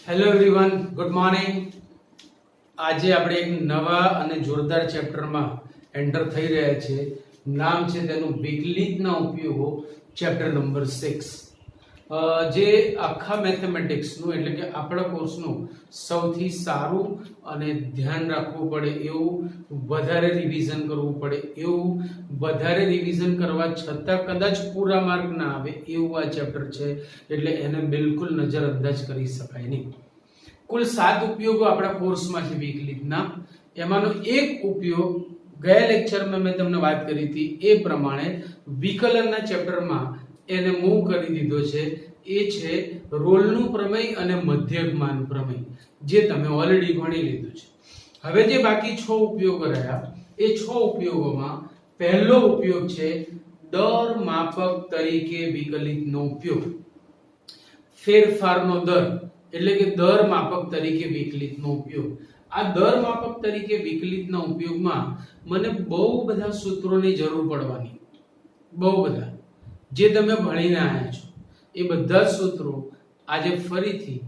Hello everyone, good morning. આજે આપણે એક નવા અને જોરદાર ચેપ્ટરમાં એન્ટર થઈ રહ્યા છીએ. નામ છે તેનું વિકલિતના ઉપયોગો, ચેપ્ટર નંબર 6. જે આખા મેથેમેટિક્સનું એટલે કે આપણા કોર્સનું સૌથી સારું અને ધ્યાન રાખવું પડે એવું, વધારે રિવિઝન કરવું પડે એવું, વધારે રિવિઝન કરવા છતાં કદાચ પૂરા માર્ક ના આવે એવું આ ચેપ્ટર છે. એટલે એને બિલકુલ નજરઅંદાજ કરી શકાય નહીં. કુલ 7 ઉપયોગો આપણા કોર્સમાં છે વિકલિતના. એમાંનો એક ઉપયોગ ગયા લેક્ચરમાં મેં તમને વાત કરી હતી એ પ્રમાણે વિકલનના ચેપ્ટરમાં એને મૂવ કરી દીધો છે. એ છે રોલનું પ્રમેય અને મધ્યકમાન પ્રમેય, જે તમે ઓલરેડી ભણી લીધું છે. હવે જે બાકી 6 ઉપયોગો રહ્યા એ 6 ઉપયોગોમાં પહેલો ઉપયોગ છે દર માપક તરીકે વિકલિતનો ઉપયોગ. ફેરફારનો દર એટલે કે દર માપક તરીકે વિકલિતનો ઉપયોગ. આ દર માપક તરીકે વિકલિતના ઉપયોગમાં મને બહુ બધા સૂત્રોની જરૂર પડવાની, બહુ બધા, જે તમે ભણીને આવ્યા છો. એ બધા સૂત્રો આજે ફરીથી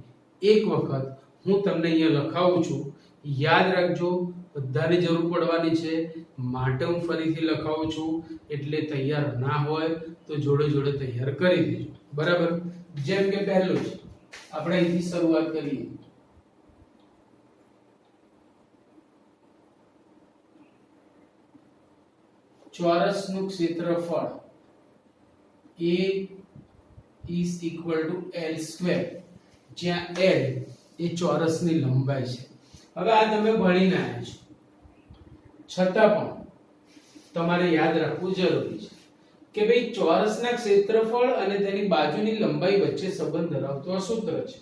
એક વખત હું તમને અહીંયા લખાવું છું. યાદ રાખજો, બધાની જરૂર પડવાની છે માટે હું ફરીથી લખાવું છું. એટલે તૈયાર ના હોય તો જોડે જોડે તૈયાર કરી દેજો, બરાબર? જેમ કે પહેલું છે, આપણે અહીંથી શરૂઆત કરીએ. ચોરસનું ક્ષેત્રફળ A is equal to L square, જ્યાં L એ ચોરસની લંબાઈ છે. હવે આ તમે ભણીને આવ્યા છો, છતાં પણ તમારે યાદ રાખવું જરૂરી છે કે ભાઈ ચોરસના ક્ષેત્રફળ અને તેની બાજુની લંબાઈ વચ્ચે સંબંધ ધરાવતો આ સૂત્ર છે.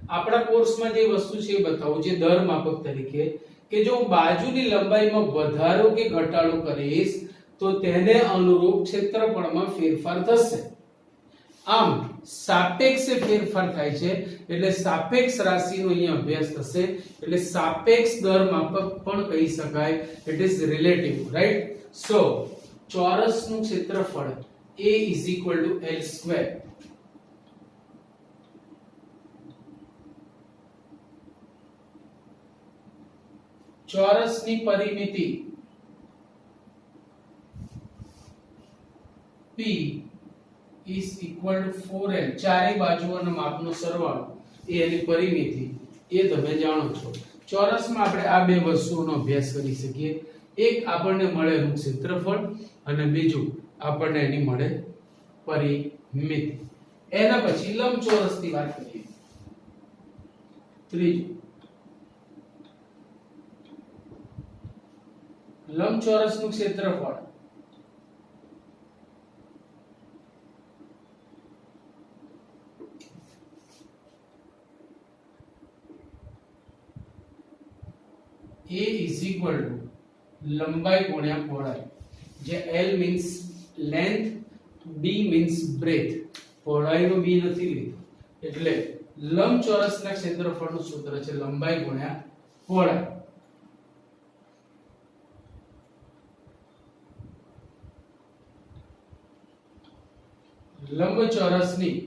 આપણા કોર્સમાં જે વસ્તુ છે એ બતાવું, જે દર માપક તરીકે, કે જો હું બાજુની લંબાઈમાં વધારો કે ઘટાડો કરીશ તો તેને અનુરૂપ ક્ષેત્રફળમાં ફેરફાર થશે. આમ સાપેક્ષ ફેરફાર થાય છે એટલે સાપેક્ષ રાશિનો અહીંયા અભ્યાસ થશે. એટલે સાપેક્ષ દર માપક પણ કહી શકાય. It is relative, right? So ચોરસનું ક્ષેત્રફળ A is equal to L square. ચોરસની પરિમિતિ P is equal to 4L. ચારે બાજુઓના માપનો સરવાળો એ એની પરિમિતિ, એ તમે જાણો છો. ચોરસમાં આપણે આ બે વસ્તુઓનો અભ્યાસ કરી શકીએ. એક આપણને મળે એનું ક્ષેત્રફળ અને બીજું આપણને એની મળે પરિમિતિ. એના પછી લંબચોરસની વાત કરીએ. ત્રીજું, લંબચોરસનું ક્ષેત્રફળ A is equal to લંબાઈ ગુણ્યા પહોળાઈ, જે L means length, B means breadth. પહોળાઈનો B નથી લીધો. એટલે લંબચોરસના ક્ષેત્રફળનું સૂત્ર છે લંબાઈ ગુણ્યા પહોળાઈ. લંબચોરસની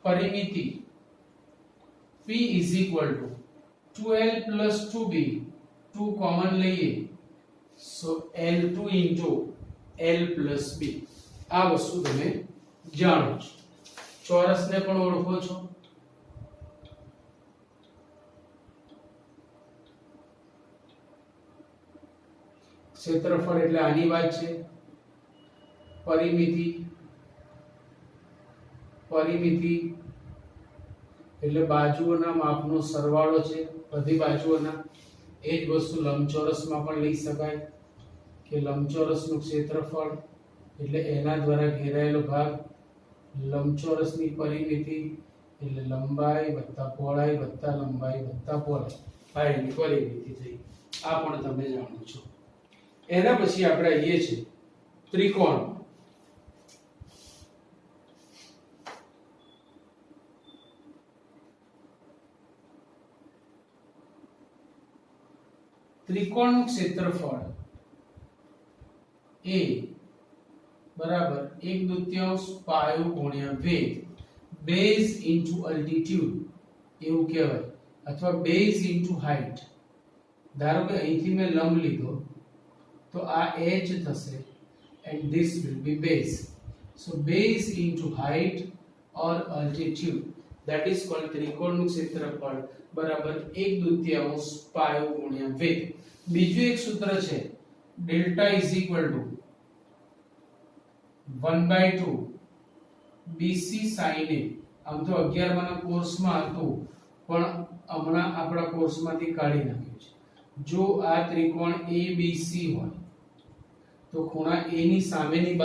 પરિમિતિ P is equal to 2L plus 2B, 2 common લઈએ, so L2 into L plus B. આ વસ્તુ તમે જાણો છો. ચોરસને પણ ઓળખો છો. ક્ષેત્રફળ એટલે આની વાત છે. પરિમિતિ એટલે બાજુઓના માપનો સરવાળો છે, બધી બાજુઓના. એ જ વસ્તુ લંબચોરસમાં પણ લઈ શકાય કે લંબચોરસનું ક્ષેત્રફળ એટલે એના દ્વારા ઘેરાયેલો ભાગ. લંબચોરસની પરિમિતિ એટલે લંબાઈ વત્તા પહોળાઈ વત્તા લંબાઈ વત્તા પહોળાઈ, આ એની પરિમિતિ થઈ. આ પણ તમે જાણો છો. એના પછી આપણે આવીએ છીએ ત્રિકોણ. ત્રિકોણનું ક્ષેત્રફળ A બરાબર 1/2 પાયો ગુણ્યા વેધ. બેઝ ઇન્ટુ અલ્ટિટ્યુડ એવું કહેવાય, અથવા બેઝ ઇન્ટુ હાઇટ. ધારો કે અહીંથી મેં લંબ લીધો તો આ h થશે and this will be base. So base into height or altitude, that is called ત્રિકોણનું ક્ષેત્રફળ બરાબર 1/2 પાયો ગુણ્યા વેગ. બીજું એક સૂત્ર છે delta is equal to 1/2 BC sin A. આમ તો 11માના કોર્સમાં હતું પણ હમણાં આપણા કોર્સમાંથી કાઢી નાખ્યું છે. જો આ ત્રિકોણ ABC હોય તો ખૂણા A ની સામેની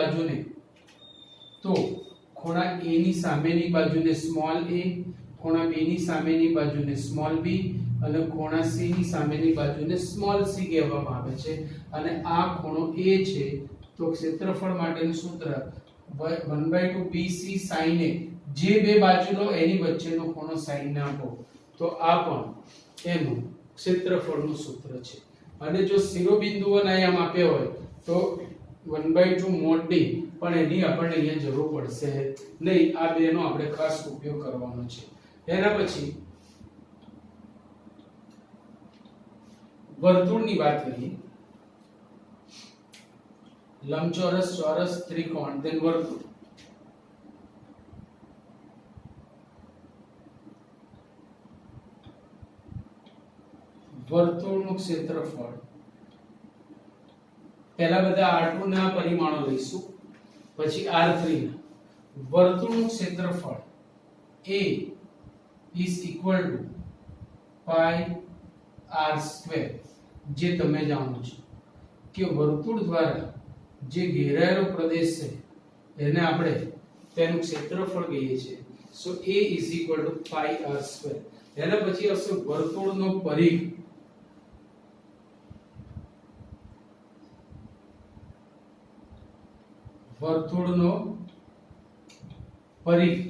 બાજુને સ્મોલ a, ખૂણા B ની સામેની બાજુને સ્મોલ b અને ખૂણા C ની સામેની બાજુને સ્મોલ c કહેવામાં આવે છે. અને આ ખૂણો A છે તો ક્ષેત્રફળ માટેનું સૂત્ર 1/2 BC sin A. જે બે બાજુનો એની વચ્ચેનો ખૂણો sin ને આપો તો આ પણ એનું ક્ષેત્રફળનું સૂત્ર છે. અને જો શિરોબિંદુઓના આયામ આપ્યા હોય તો 1/2 mod d, પણ એની આપણને અહીંયા જરૂર પડશે નહીં. આ બેનો આપણે ખાસ ઉપયોગ કરવાનો છે. એના પછી વર્તુળની વાત કરીએ. લંબચોરસ, ચોરસ, ત્રિકોણ, then વર્તુળ. વર્તુળનું ક્ષેત્રફળ પહેલા બધા r2 ના પરિમાણો લઈશું, પછી r3 ના. વર્તુળનું ક્ષેત્રફળ a is equal to pi r square. જે તમે જાણો છો કે વર્તુળ દ્વારા જે ઘેરાયેલો પ્રદેશ છે એને આપણે તેનું ક્ષેત્રફળ કહીએ છીએ. સો a is equal to pi r square. એના પછી આવશે વર્તુળનો પરિઘ. વર્તુળનો પરિઘ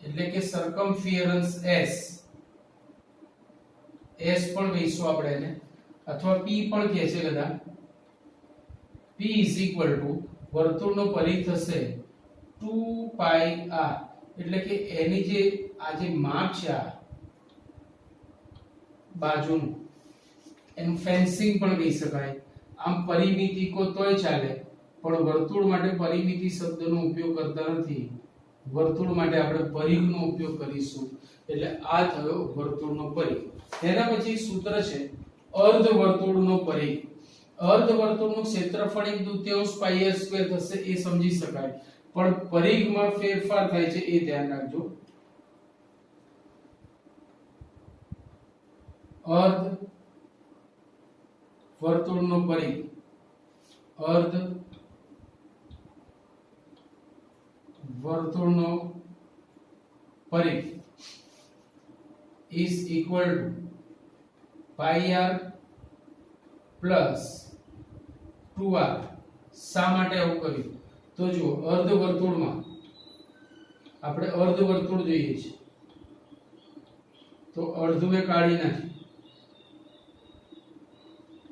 એટલે કે સર્કમ્ફિયરન્સ s. s પણ કહીશું આપણે એને, અથવા p પણ કહે છે બધા. p is equal to વર્તુળનો પરિઘ થશે 2 pi r. એટલે કે એની જે આ જે માપ છે આ બાજુનું એનું ફેન્સિંગ પણ કહી શકાય. આમ પરિમિતિ કો તોય ચાલે, પણ વર્તુળ માટે પરિમિતિ શબ્દનો ઉપયોગ કરતા નથી. વર્તુળ માટે આપણે પરિઘનો ઉપયોગ કરીશું. એટલે આ થયો વર્તુળનો પરિઘ. એના પછી સૂત્ર છે અર્ધવર્તુળનો પરિઘ. અર્ધવર્તુળનું ક્ષેત્રફળ 1/2 પાઈ r સ્ક્વેર થશે, એ સમજી શકાય, પણ પરિઘમાં ફેરફાર થાય છે એ ધ્યાન રાખજો. અર્ધ વર્તુળનો પરિઘ, અર્ધ વર્તુળનો પરિઘ is equal to pi r plus 2r. શા માટે આવું કર્યું તો જુઓ, અર્ધવર્તુળમાં આપણે અર્ધવર્તુળ જોઈએ છે તો અડધું મેં કાઢી નાખ્યું.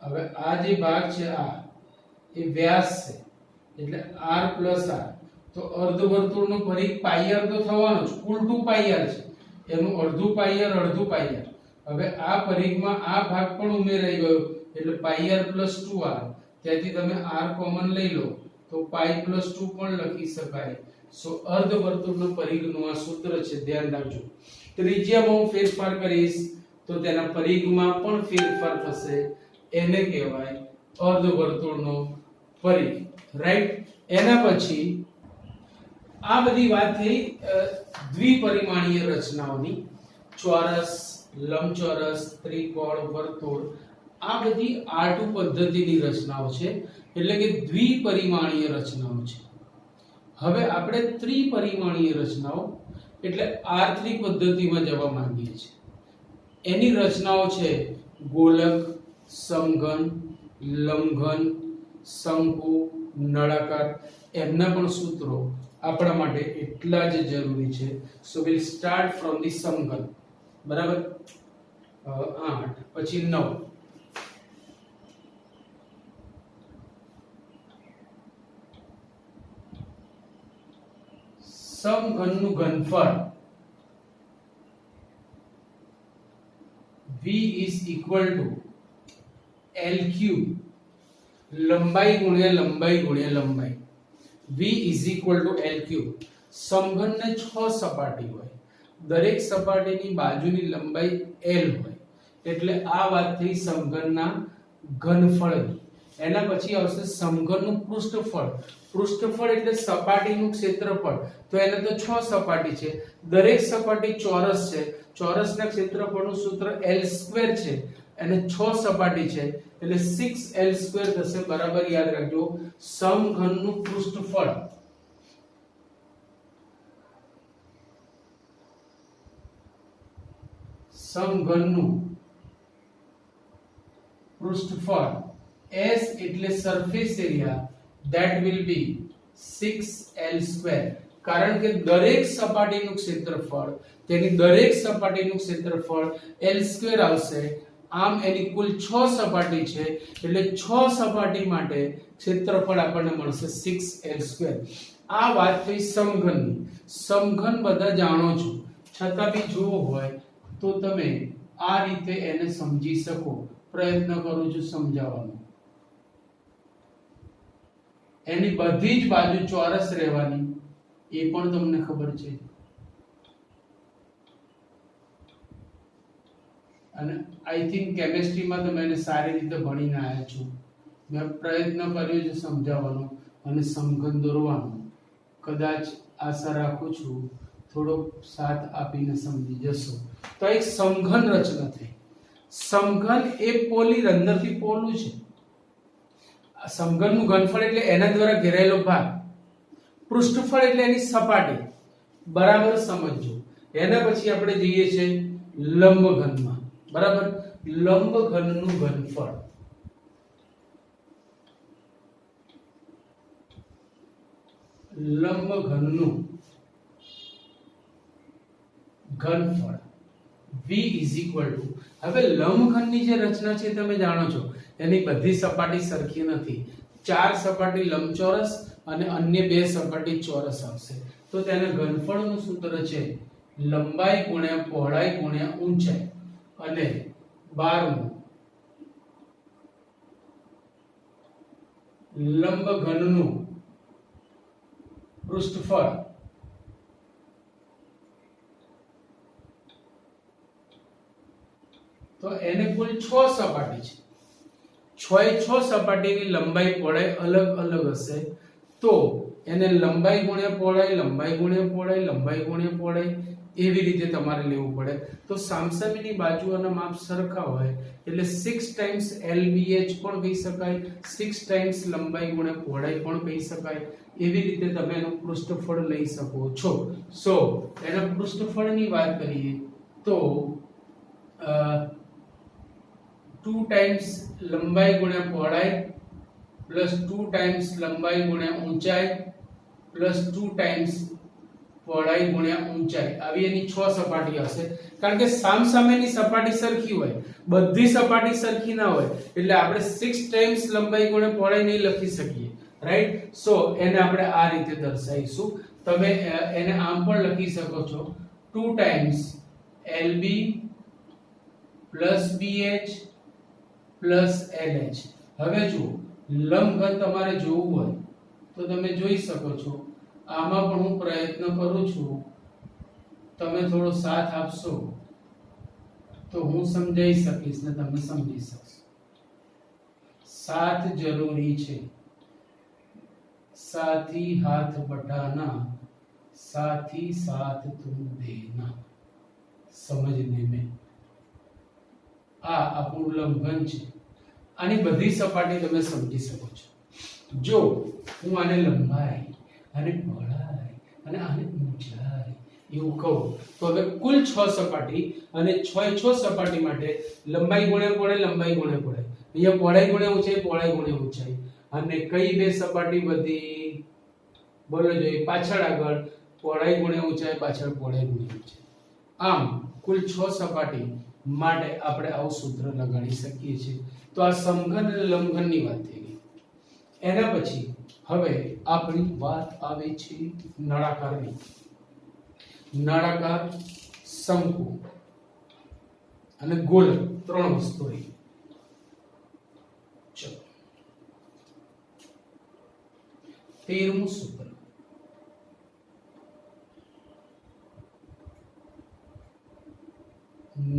હવે આ જે ભાગ છે આ એ વ્યાસ છે એટલે r plus r. તો અર્ધવર્તુળનો પરિઘ પાઈ r તો થવાનો જ, કુલ 2 પાઈ r છે, એનું અડધું પાઈ r અડધું પાઈ r. હવે આ પરિઘમાં આ ભાગ પણ ઉમેરાઈ ગયો એટલે પાઈ r plus 2r. ત્યાંથી તમે r કોમન લઈ લો તો પાઈ plus 2 પણ લખી શકાય. સો અર્ધવર્તુળનો પરિઘનું આ સૂત્ર છે, ધ્યાન રાખજો. ત્રિજ્યામાં હું ફેરફાર કરીશ તો તેના પરિઘમાં પણ ફેરફાર થશે, એને કહેવાય અર્ધવર્તુળનો પરિઘ. રાઈટ. એના પછી આ બધી વાત થઈ દ્વિપરિમાણીય રચનાઓની. ચોરસ, લંબચોરસ, ત્રિકોણ, વર્તુળ, આ બધી R2 પદ્ધતિની રચનાઓ છે, એટલે કે દ્વિપરિમાણીય રચનાઓ છે. હવે આપણે ત્રિપરિમાણીય રચનાઓ એટલે R3 પદ્ધતિમાં જવા માંગીએ છીએ. એની રચનાઓ છે ગોલક, સમઘન, લંબઘન, શંકુ, નળાકાર. એમના પણ સૂત્રો આપણા માટે એટલા જ જરૂરી છે. સો વિલ સ્ટાર્ટ ફ્રોમ ધી સમઘન. બરાબર. 8 પછી 9. સમઘનનું ઘનફળ V is equal to L cube લંબાઈ ગુણ્યા લંબાઈ ગુણ્યા લંબાઈ V is equal to L cube સમઘનને 6 સપાટી હોય દરેક સપાટીની બાજુની લંબાઈ L હોય એટલે આ વાત થઈ સમઘનના ઘનફળની એના પછી આવશે સમઘનનું પૃષ્ઠફળ પૃષ્ઠફળ એટલે સપાટીનું ક્ષેત્રફળ તો એને તો 6 સપાટી છે દરેક સપાટી ચોરસ છે ચોરસના ક્ષેત્રફળનું સૂત્ર L² છે અને 6 સપાટી છે એટલે 6L² થશે બરાબર યાદ રાખજો સમઘનનું પૃષ્ઠફળ સમઘનનું પૃષ્ઠફળ S એટલે surface area that will be 6L² કારણ કે દરેક સપાટીનું ક્ષેત્રફળ તેની દરેક સપાટીનું ક્ષેત્રફળ L² આવશે આમ એની કુલ 6 સપાટી છે એટલે 6 સપાટી માટે ક્ષેત્રફળ આપણને મળશે 6L² આ વાત થઈ સમઘનની સમઘન બધા જાણો છો છતાં બી જો હોય તો તમે આ રીતે એને સમજી શકો પ્રયત્ન કરું છું સમજાવવાનો એની બધી જ બાજુ ચોરસ રહેવાની એ પણ તમને ખબર છે અને આઈ થિંક કેમિસ્ટ્રીમાં તમે એને સારી રીતે ભણીને આવ્યા છો મેં પ્રયત્ન કર્યો છે સમજાવવાનો અને સમઘન દોરવાનો કદાચ આશા રાખું છું થોડો સાથ આપીને સમજી જશો તો એક સમઘન રચના થઈ સમઘન એ પોલી અંદરથી પોલું છે સમઘનનું ઘનફળ એટલે એના દ્વારા ઘેરાયેલો ભાગ પૃષ્ઠફળ એટલે એની સપાટી બરાબર સમજજો એના પછી આપણે જઈએ છે લંબઘનમાં બરાબર લંબઘનનું ઘનફળ લંબઘનનું ઘનફળ V is equal to હવે લંબઘનની જે રચના છે તમે જાણો છો એની બધી સપાટી સરખી નથી ચાર સપાટી લંબચોરસ અને અન્ય બે સપાટી ચોરસ આવશે તો તેના ઘનફળનું સૂત્ર છે લંબાઈ ગુણ્યા પહોળાઈ ગુણ્યા ઊંચાઈ અને 12 લંબઘનનું પૃષ્ઠફળ તો એને કુલ 6 સપાટી છે 6 સપાટીની લંબાઈ પહોળાઈ અલગ અલગ હશે તો એને લંબાઈ ગુણ્યા પહોળાઈ લંબાઈ ગુણ્યા પહોળાઈ લંબાઈ ગુણ્યા પહોળાઈ એવી રીતે તમારે લેવું પડે તો સામસામેની બાજુઓના માપ સરખા હોય એટલે 6 ટાઈમ્સ LBH પણ કહી શકાય 6 ટાઈમ્સ લંબાઈ ગુણ્યા પહોળાઈ પણ કહી શકાય એવી રીતે તમે એનું પૃષ્ઠફળ લઈ શકો છો સો એના પૃષ્ઠફળની વાત કરીએ તો 2 ટાઈમ્સ લંબાઈ ગુણ્યા પહોળાઈ પ્લસ 2 ટાઈમ્સ લંબાઈ ગુણ્યા ઊંચાઈ પ્લસ 2 ટાઈમ્સ પહોળાઈ ગુણ્યા ઊંચાઈ આવી એની 6 સપાટી હશે કારણ કે સામસામેની સપાટી સરખી હોય બધી સપાટી સરખી ના હોય એટલે આપણે 6 ટાઈમ્સ લંબાઈ ગુણ્યા પહોળાઈ નહીં લખી શકીએ રાઈટ સો એને આપણે આ રીતે દર્શાવીશું તમે એને આમ પણ લખી શકો છો 2 times LB plus BH plus LH હવે જુઓ લંબઘન તમારે જોવું હોય તો તમે જોઈ શકો છો આમાં પણ હું પ્રયત્ન કરું છું તમે થોડો સાથ આપશો તો હું સમજાઈ શકીશ ને તમે સમજી શકશો साथ जरूरी છે साथी हाथ बटाना साथी साथ तुम देना समझने में આ આપણું લંબઘન છે આની બધી સપાટી તમે સમજી શકો છો જો હું આને લંબાઈ અને પહોળાઈ અને આને ઊંચાઈ એવું કહું તો હવે કુલ 6 સપાટી અને 6 સપાટી માટે લંબાઈ ગુણ્યા પહોળાઈ લંબાઈ ગુણ્યા પહોળાઈ અહીંયા પહોળાઈ ગુણ્યા ઊંચાઈ પહોળાઈ ગુણ્યા ઊંચાઈ અને કઈ બે સપાટી બધી બોલો જોઈએ પાછળ આગળ પહોળાઈ ગુણ્યા ઊંચાઈ પાછળ પહોળાઈ ગુણ્યા ઊંચાઈ આમ કુલ 6 સપાટી માટે આપણે આવું સૂત્ર લગાડી શકીએ છીએ તો આ સમઘન અને લંબઘનની વાત થઈ ગઈ એના પછી હવે આપણી વાત આવે છે નળાકારની નળાકાર, શંકુ અને ગોલક 3 વસ્તુ રહી. ચલો 13મું સૂત્ર.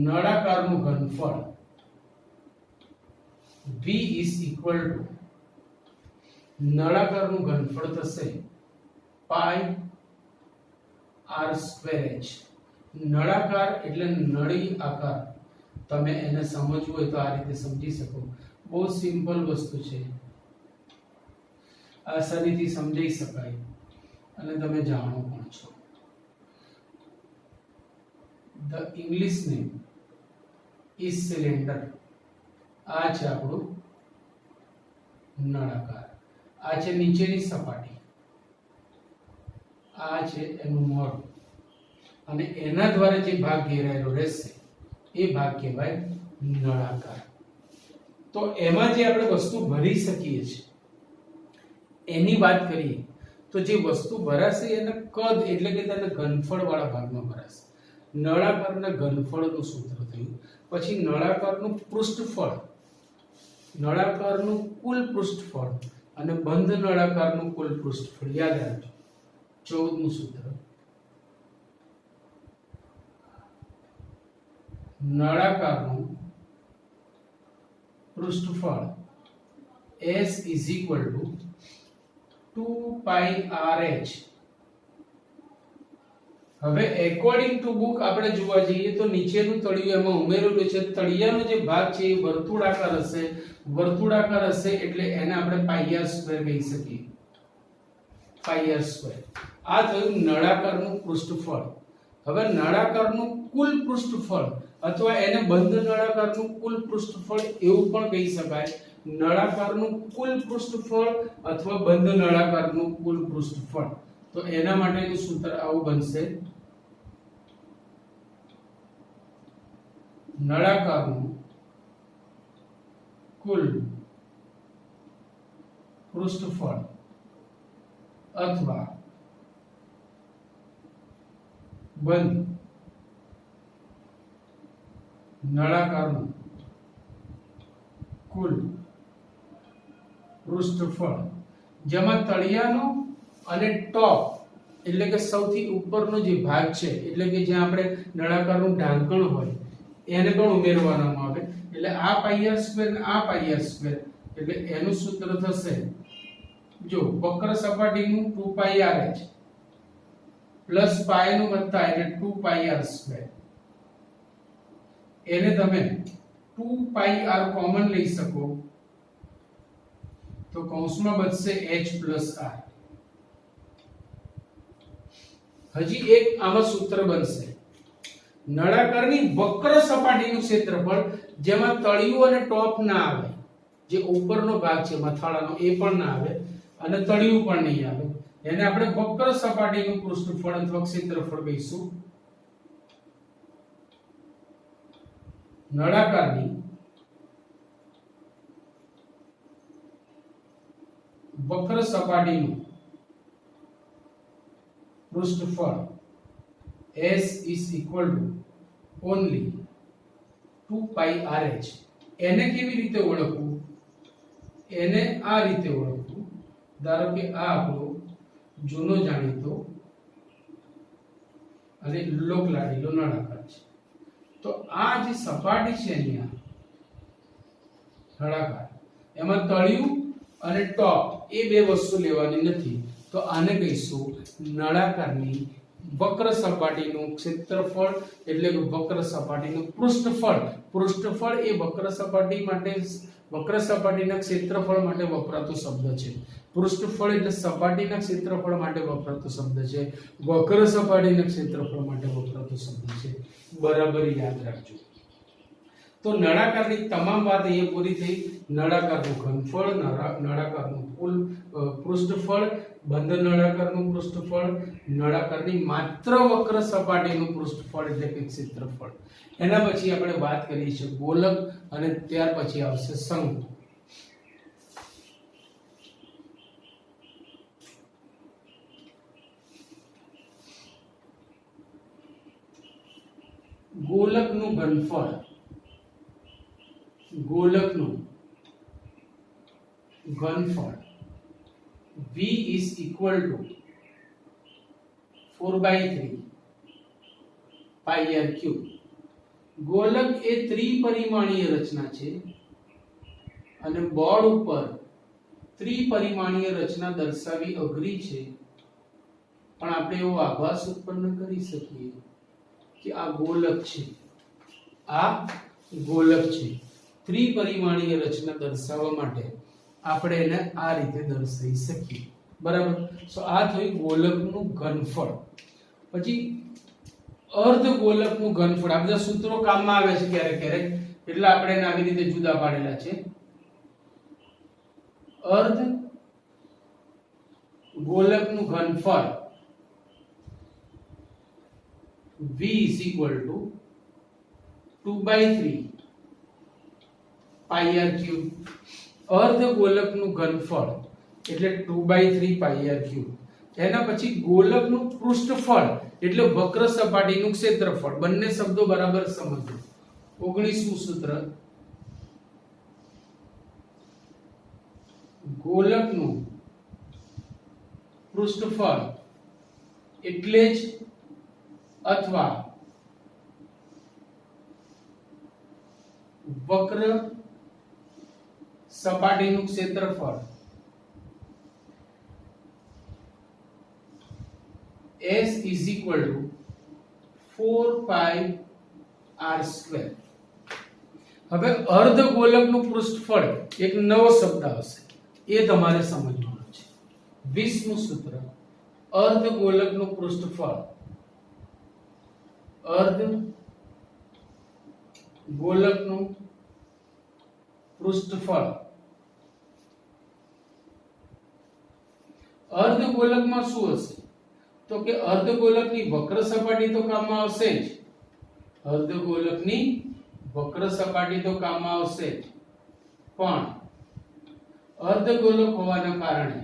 નળાકારનું ઘનફળ V is equal to નળાકારનું ઘનફળ થશે પાઈ r સ્ક્વેર h. નળાકાર એટલે નળી આકાર. તમે એને સમજવું હોય તો આ રીતે સમજી શકો. બહુ સિમ્પલ વસ્તુ છે, આસાનીથી સમજી શકાય અને તમે જાણો પણ છો. The English name is cylinder. આ છે આપણું નળાકાર. આ છે નીચેની સપાટી, આ છે એનું મોઢું અને એના દ્વારા જે ભાગ ઘેરાયેલો રહેશે એ ભાગ કહેવાય નળાકાર. તો એમાં જે આપણે વસ્તુ ભરી શકીએ છીએ એની વાત કરીએ તો જે વસ્તુ ભરાશે એના કદ એટલે કે તેના ઘનફળ વાળા ભાગમાં ભરાશે. નળાકારના ઘનફળનું સૂત્ર થયું. પછી નળાકારનું પૃષ્ઠફળ, નળાકારનું કુલ પૃષ્ઠફળ અને બંધ નળાકારનું કુલ પૃષ્ઠફળ. યાદ રાખજો 14મું સૂત્ર. નળાકારનું પૃષ્ઠફળ S is equal to 2 pi RH. હવે એકોર્ડિંગ ટુ બુક આપણે જોવા જઈએ તો નીચેનું તળિયું એમાં ઉમેરેલું છે. તળિયાનો જે ભાગ છે એ વર્તુળાકાર હશે. વર્તુળાકાર હશે એટલે એને આપણે પાઈ r સ્ક્વેર કહી શકીએ. પાઈ r સ્ક્વેર. આ થયું નળાકારનું પૃષ્ઠફળ. હવે નળાકારનું કુલ પૃષ્ઠફળ અથવા એને બંધ નળાકારનું કુલ પૃષ્ઠફળ એવું પણ કહી શકાય. નળાકારનું કુલ પૃષ્ઠફળ અથવા બંધ નળાકારનું કુલ પૃષ્ઠફળ. તો એના માટેનું સૂત્ર આવું બનશે. નળાકારનું કુલ પૃષ્ઠફળ અથવા બંધ નળાકારનું કુલ પૃષ્ઠફળ, જેમાં તળિયાનો અને ટોપ એટલે કે સૌથી ઉપરનો જે ભાગ છે એટલે કે જ્યાં આપણે નળાકારનું ઢાંકણ હોય એને પણ ઉમેરવામાં આવે. એટલે આ પાઈ r સ્ક્વેર અને આ પાઈ r સ્ક્વેર એટલે એનું સૂત્ર થશે જો વક્ર સપાટીનું 2 પાઈ RH પ્લસ પાઈ નું વત્તા એટલે 2 પાઈ r સ્ક્વેર. એને તમે 2 પાઈ r કોમન લઈ શકો તો કૌંસમાં બચશે h પ્લસ r. હજી એક આમાં સૂત્ર બનશે. નળાકારની વક્ર સપાટીનું ક્ષેત્રફળ જેમાં તળિયું અને ટોપ ના આવે, જે ઉપરનો ભાગ છે મથાળાનો એ પણ ના આવે અને તળિયું પણ નહીં આવે, એને આપણે વક્ર સપાટીનું પૃષ્ઠફળ અથવા ક્ષેત્રફળ કહીશું. નળાકારની વક્ર સપાટીનું પૃષ્ઠફળ S is equal to only 2 pi RH. એને કેવી રીતે ઓળખવું? એને આ રીતે ઓળખવું. ધારો કે આ આપણો જૂનો જાણીતો અને લોક લાડીલો નળાકાર છે. તો આ જે સપાટી છે અહીંયા નળાકાર, એમાં તળિયું અને ટોપ એ બે વસ્તુ લેવાની નથી. તો આને કહીશું નળાકારની વક્ર સપાટીનું ક્ષેત્રફળ એટલે કે વક્ર સપાટીનું પૃષ્ઠફળ. પૃષ્ઠફળ એ વક્ર સપાટી માટે, વક્ર સપાટીના ક્ષેત્રફળ માટે વપરાતો શબ્દ છે. પૃષ્ઠફળ એટલે સપાટીના ક્ષેત્રફળ માટે વપરાતો શબ્દ છે. વક્ર સપાટીના ક્ષેત્રફળ માટે વપરાતો શબ્દ છે. બરાબર યાદ રાખજો. તો નળાકારની તમામ વાત અહીંયા પૂરી થઈ. નળાકારનું ઘનફળ, નળાકારનું કુલ પૃષ્ઠફળ, બંધ નળાકારનું પૃષ્ઠફળ, નળાકારની માત્ર વક્ર સપાટીનું પૃષ્ઠફળ એટલે કે ક્ષેત્રફળ. એના પછી આપણે વાત કરીએ છીએ ગોલક અને ત્યાર પછી આવશે શંકુ. ગોલકનું ઘનફળ v is equal to 4/3 pi r cube. ગોલક એ ત્રિપરિમાણીય રચના છે અને બોર્ડ ઉપર ત્રિપરિમાણીય રચના દર્શાવી અઘરી છે, પણ આપણે એવો આભાસ ઉત્પન્ન કરી શકીએ કે આ ગોલક છે, ત્રિપરિમાણીય રચના દર્શાવવા માટે આપણે એને આ રીતે દર્શાવી શકીએ. બરાબર. સો આ થયું ગોલકનું ઘનફળ. પછી અર્ધગોલકનું ઘનફળ. આ બધા સૂત્રો કામમાં આવે છે ક્યારેક ક્યારેક, એટલે આપણે એને આવી રીતે જુદા પાડેલા છે. અર્ધગોલકનું ઘનફળ v is equal to 2/3 pi r cube. અર્ધગોલકનું ઘનફળ એટલે 2/3 pi r cube. એના પછી ગોલકનું પૃષ્ઠફળ એટલે વક્ર સપાટીનું ક્ષેત્રફળ. બંને શબ્દો બરાબર સમજો. 19મું સૂત્ર, ગોલકનું પૃષ્ઠફળ એટલે જ અથવા વક્ર સપાટીનું ક્ષેત્રફળ S is equal to 4 pi r square. હવે અર્ધગોલકનું પૃષ્ઠફળ એક નવો શબ્દ આવશે, એ તમારે સમજવાનો છે. 20મું સૂત્ર, અર્ધગોલકનું પૃષ્ઠફળ અર્ધગોલકમાં શું હશે? તો કે અર્ધગોલકની વક્ર સપાટી તો કામમાં આવશે જ, પણ અર્ધગોલક હોવાના કારણે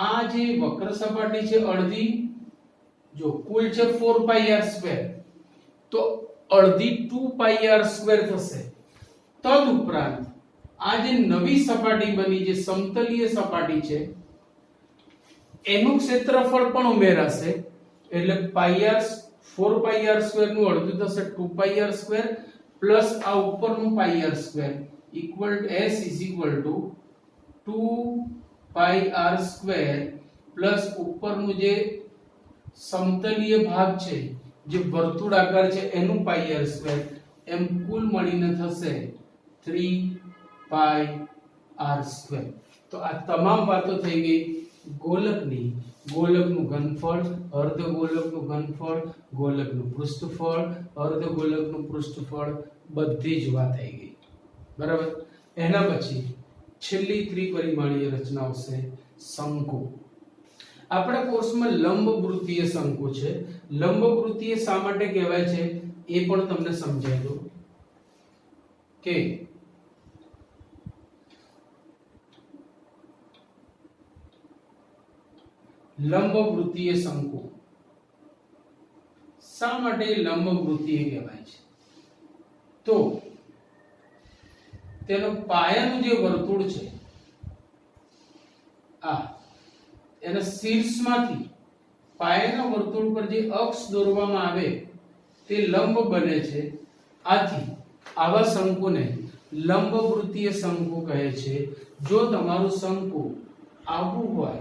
આ જે વક્ર સપાટી છે અડધી, જો કુલ છે 4 pi r square, તો અડધી 2 pi r square થશે. તદુપરાંત આ જે નવી સપાટી બની, જે સમતલીય સપાટી છે, એનું ક્ષેત્રફળ પણ ઉમેરાશે, એટલે 4 pi r square નું અડધું થશે 2 pi r square પ્લસ આ ઉપરનું pi r square equal to S is equal to 2 pi r square plus ઉપરનું જે સમતલીય ભાગ છે, જે વર્તુળાકાર છે, એનું pi r square, એમ કુલ મળીને થશે 3 pi r square. તો આ તમામ વાતો થઈ ગઈ ગોલકનું ઘનફળ, અર્ધગોલકનું ઘનફળ, ગોલકનું પૃષ્ઠફળ, અર્ધગોલકનું પૃષ્ઠફળ, બધી જ વાત થઈ ગઈ. બરાબર. એના પછી છેલ્લી ત્રિપરિમાણીય રચના આવશે શંકુ. આપણા કોર્સમાં લંબવૃત્તીય શંકુ છે. લંબવૃત્તીય શા માટે કહેવાય છે એ પણ તમને સમજાવી દઉં કે લંબવૃત્તીય શંકુ શા માટે લંબવૃત્તીય કહેવાય છે? તો તેનો પાયાનું જે વર્તુળ છે, એના શીર્ષમાંથી પાયાના વર્તુળ પર જે અક્ષ દોરવામાં આવે તે લંબ બને છે. આથી આવા શંકુને લંબવૃત્તીય શંકુ કહે છે. જો તમારું શંકુ આવું હોય,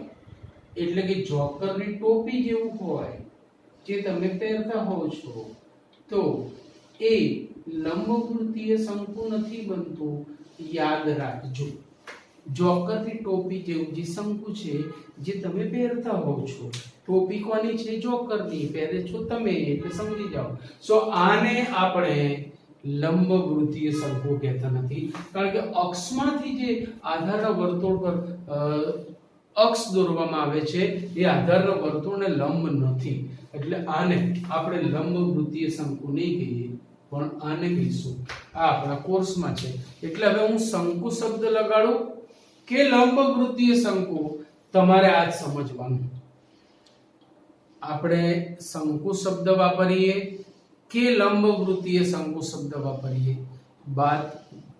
એટલે કે જોકરની ટોપી જેવું હોય, જે તમે પહેરતા હોવ છો, તો એ લંબવૃત્તીય શંકુ નથી બનતું. યાદ રાખજો, જોકરની ટોપી જેવું જે શંકુ છે, જે તમે પહેરતા હોવ છો, ટોપી કોની છે? જોકરની. પહેરે છો તમે, એટલે સમજી જાઓ. સો આને આપણે લંબવૃત્તીય શંકુ કહેતા નથી, કારણ કે અક્ષમાંથી જે આધારના વર્તુળ પર અક્ષ દોરવામાં આવે છે, એ આધારના વર્તુળને લંબ નથી, એટલે આને આપણે લંબવૃત્તીય શંકુ નહીં કહીએ, પણ આને કહીશું. આ આપણા કોર્સમાં છે. એટલે હવે હું શંકુ શબ્દ લગાડું કે લંબવૃત્તીય શંકુ, તમારે આ જ સમજવાનું. આપણે શંકુ શબ્દ વાપરીએ के लंबवृत्तीय शंकु शब्द वापरिए बात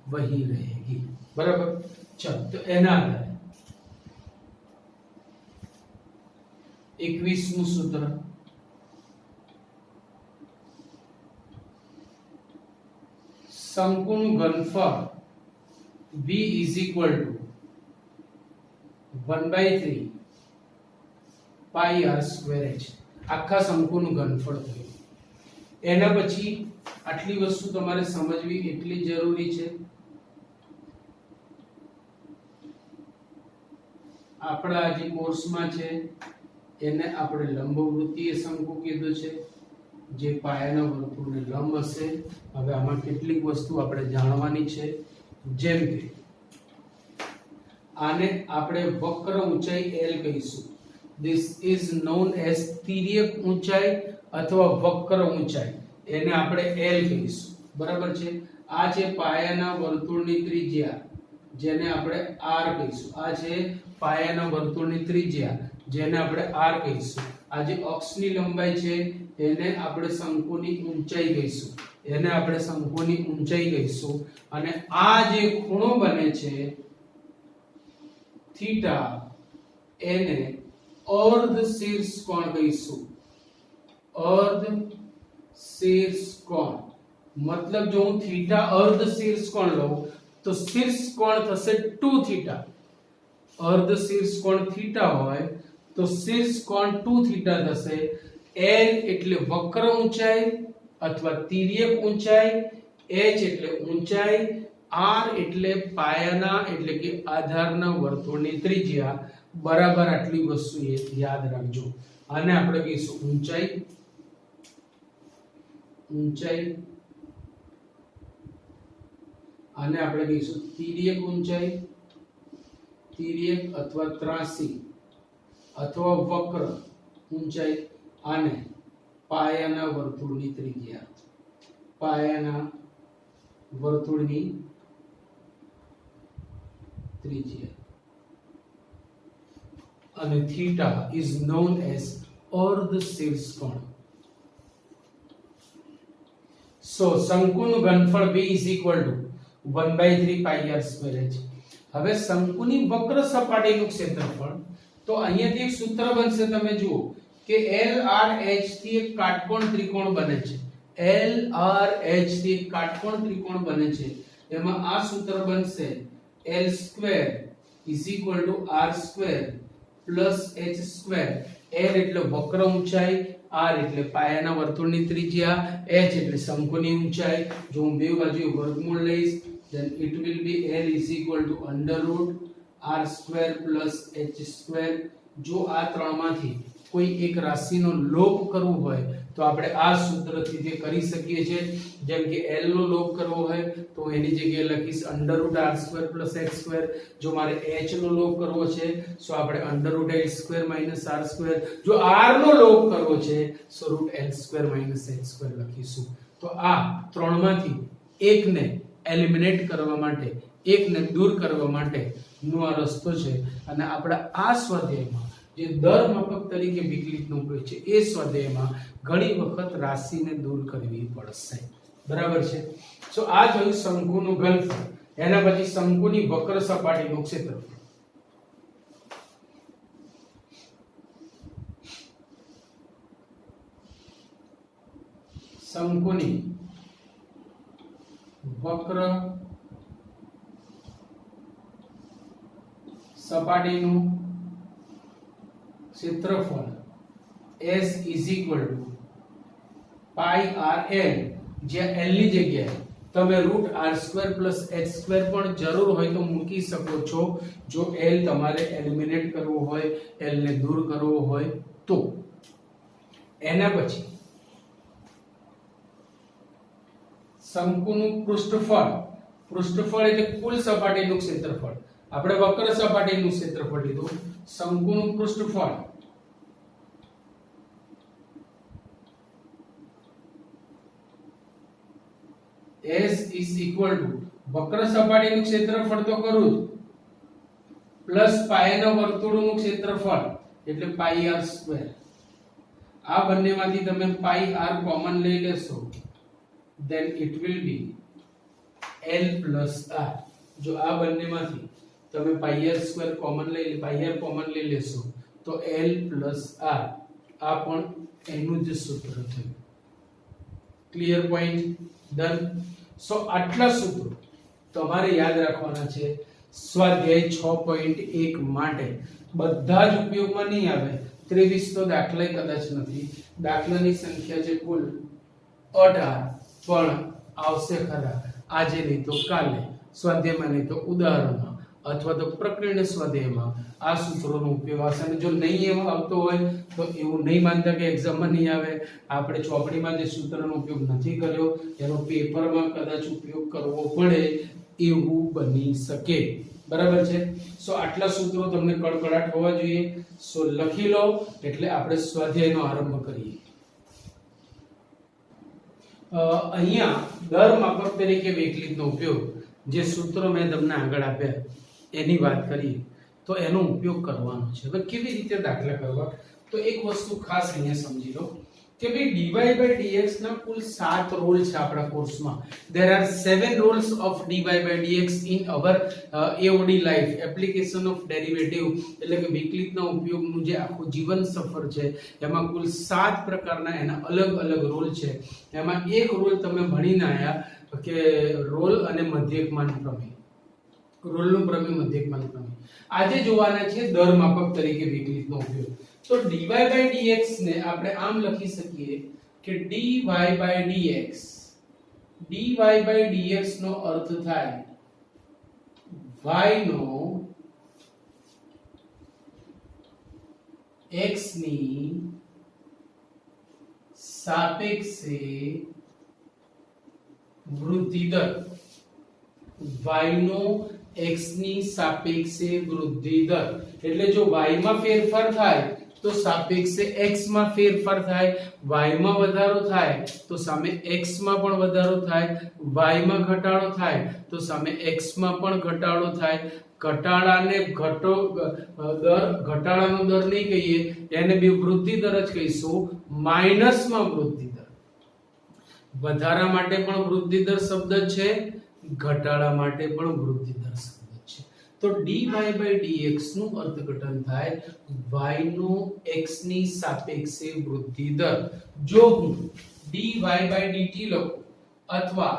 वही रहेगी। बराबर। चलो तो एना आधारे 21मुं सूत्र, शंकुનું ઘનફળ V is equal to 1/3 pi r square h આખા શંકુનું ઘનફળ થયું। એના પછી આટલી વસ્તુ તમારે સમજવી એટલી જરૂરી છે। આપણા જે કોર્સમાં છે એને આપણે લંબવૃત્તીય શંકુ કીધું છે, જે પાયાના વર્તુળને લંબ હશે। હવે આમાં કેટલીક વસ્તુ આપણે જાણવાની છે, જેમ કે આને આપણે વક્ર ઊંચાઈ L કહીશું। This is known as તિર્યક ઊંચાઈ अथवा वक्र ऊंचाई, એને આપણે L કહીશું। બરાબર છે। આ છે પાયાના વર્તુળની ત્રિજ્યા, જેને આપણે R કહીશું। આ છે પાયાના વર્તુળની ત્રિજ્યા, જેને આપણે R કહીશું। આ જે અક્ષની લંબાઈ છે એને આપણે શંકુની ઊંચાઈ કહીશું। એને આપણે શંકુની ઊંચાઈ કહીશું। અને આ જે ખૂણો બને છે થીટા, એને અર્ધ શીર્ષ કોણ કહીશું। अर्ध शीर्ष कोण, मतलब जो हूँ थीटा अर्ध शीर्ष कोण लઉં तो शीर्ष कोण થશે 2 थीटा। अर्ध शीर्ष कोण थीटा હોય तो शीर्ष कोण 2 थीटा થશે। L એટલે વક્ર ઊંચાઈ અથવા તિર્યક ઊંચાઈ, h એટલે ઊંચાઈ, r એટલે પાયાના એટલે કે આધારના વર્તુળની ત્રિજ્યા। બરાબર આટલી વસ્તુ યાદ રાખજો। આને આપણે કહીશું ઊંચાઈ, ऊंचाई, आने આપણે કહીશું તિર્યક ઊંચાઈ, તિર્યક અથવા ત્રાસી અથવા વક્ર ઊંચાઈ, આને પાયાના વર્તુળની ત્રિજ્યા, પાયાના વર્તુળની ત્રિજ્યા। અને થીટા is known as અર્ધ શીર્ષ કોણ। So શંકુનું ઘનફળ V is equal to 1/3 pi r square h। હવે શંકુની વક્ર સપાટીનું ક્ષેત્રફળ, તો અહીંયાથી એક સૂત્ર બનશે, તમે જુઓ કે LRH થી એક કાટકોણ ત્રિકોણ બને છે। LRH થી એક કાટકોણ ત્રિકોણ બને છે, એમાં આ સૂત્ર બનશે L² is equal to R² plus H²। L એટલે વક્ર ઊંચાઈ, R એટલે પાયાના વર્તુળની ત્રિજ્યા, H એટલે શંકુની ઊંચાઈ। જો હું બે બાજુએ વર્ગમૂળ લઈશ then it will be L is equal to under root R² plus H²। જો આ ત્રણમાંથી કોઈ એક રાશિનો લોપ કરવો હોય તો આપણે આ સૂત્રથી તે કરી શકીએ છીએ। જેમ કે L નો લોપ કરવો હોય તો એની જગ્યાએ લખીશ under root R² plus H²। જો મારે H નો લોપ કરવો છે તો આપણે under root L² minus R²। જો R નો લોપ કરવો છે તો root L² minus H² લખીશું। તો આ ત્રણમાંથી એકને એલિમિનેટ કરવા માટે, એકને દૂર કરવા માટેનો આ રસ્તો છે। અને આપણા આ સ્વાધ્યાયમાં જે દર માપક તરીકે વિકલિતનો ઉપયોગ છે એ સ્વાધ્યાયમાં ઘણી વખત રાશિને દૂર કરવી પડશે। બરાબર છે। તો આ જોયું શંકુનું ઘનફળ, એના પછી શંકુની વક્ર સપાટીનું ક્ષેત્રફળ। શંકુની વક્ર સપાટીનું ક્ષેત્રફળ S is equal to pi r l, જ્યાં l ની જગ્યાએ તમે √r² plus h² પણ જરૂર હોય તો મૂકી શકો છો, જો l તમારે એલિમિનેટ કરવો હોય, l ને દૂર કરવો હોય તો। એના પછી શંકુનું પૃષ્ઠફળ, પૃષ્ઠફળ એટલે કુલ સપાટીનું ક્ષેત્રફળ। આપણે વક્ર સપાટીનું ક્ષેત્રફળ લીધું, શંકુનું પૃષ્ઠફળ S is equal to વક્ર સપાટીનું ક્ષેત્રફળ તો કરું જ, પ્લસ પાયાના વર્તુળનું ક્ષેત્રફળ એટલે પાઈ r²। આ બંનેમાંથી તમે પાઈ r કોમન લઈ લેશો then it will be l plus r. જો આ બંનેમાંથી તમે પાઈ r સ્ક્વેર કોમન લઈ લેશો તો l plus r આ પણ એનું જ સૂત્ર થયું. Clear point? ડન. સો આટલા સૂત્રો તમારે યાદ રાખવાના છે સ્વાધ્યાય 6.1 માટે. બધા જ ઉપયોગમાં નહીં આવે. 23 તો દાખલા કદાચ નથી. દાખલાની સંખ્યા છે કુલ 18 પણ આવશે ખરા આજે નહીં તો કાલે, સ્વાધ્યાયમાં નહીં તો ઉદાહરણમાં અથવા તો પ્રકરણ સ્વાધ્યાયમાં આ સૂત્રોનો ઉપયોગ આવશે. અને જો નહીં એમાં આવતો હોય તો એવું નહીં માનતા કે એક્ઝામમાં નહીં આવે. આપણે ચોપડીમાં જે સૂત્રનો ઉપયોગ નથી કર્યો એનો પેપરમાં કદાચ ઉપયોગ કરવો પડે એવું બની શકે. બરાબર છે? સો આટલા સૂત્રો તમને કડકડાટ હોવા જોઈએ. સો લખી લો એટલે આપણે સ્વાધ્યાયનો આરંભ કરીએ. અહીંયા દર માપક તરીકે વિકલિતનો ઉપયોગ જે સૂત્રો મેં તમને આગળ આપ્યા એની વાત કરીએ તો એનો ઉપયોગ કરવાનો છે. હવે કેવી રીતે દાખલા કરવા? તો એક વસ્તુ ખાસ અહીંયા સમજી લો કે ભાઈ dy by dx ના કુલ 7 રોલ છે આપણા કોર્સમાં. there are 7 roles of dy by dx in our AOD life, application of derivative, એટલે કે વિકલિતના ઉપયોગનું જે આખું જીવન સફર છે એમાં કુલ 7 પ્રકારના એના અલગ અલગ રોલ છે. એમાં એક રોલ તમે ભણીને આયા કે રોલ અને મધ્યકમાન પ્રમેય. રોલનું પ્રમેય, મધ્યકમાન પ્રમેય આજે જોવાના છે દર માપક તરીકે વિકલિતનો ઉપયોગ. તો dy by dx ને આપણે આમ લખી શકીએ કે dy by dx નો અર્થ થાય y નો x ની સાપેક્ષે વૃદ્ધિ દર. y નો x ની સાપેક્ષે વૃદ્ધિ દર એટલે જો y માં ફેરફાર થાય તો સાપેક્ષે x માં ફેરફાર થાય. y માં વધારો થાય તો સામે x માં પણ વધારો થાય. y માં ઘટાડો થાય તો સામે x માં પણ ઘટાડો થાય. ઘટાડાને ઘટાડાનો દર નહીં કહીએ, એને બી વૃદ્ધિ દર જ કહીશું. માઈનસમાં વૃદ્ધિ દર. વધારા માટે પણ વૃદ્ધિ દર શબ્દ છે, ઘટાડા માટે પણ વૃદ્ધિ દર શબ્દ છે. તો dy by dx નું અર્થઘટન થાય y નો x ની સાપેક્ષે વૃદ્ધિ દર. જો હું dy by dt લખું અથવા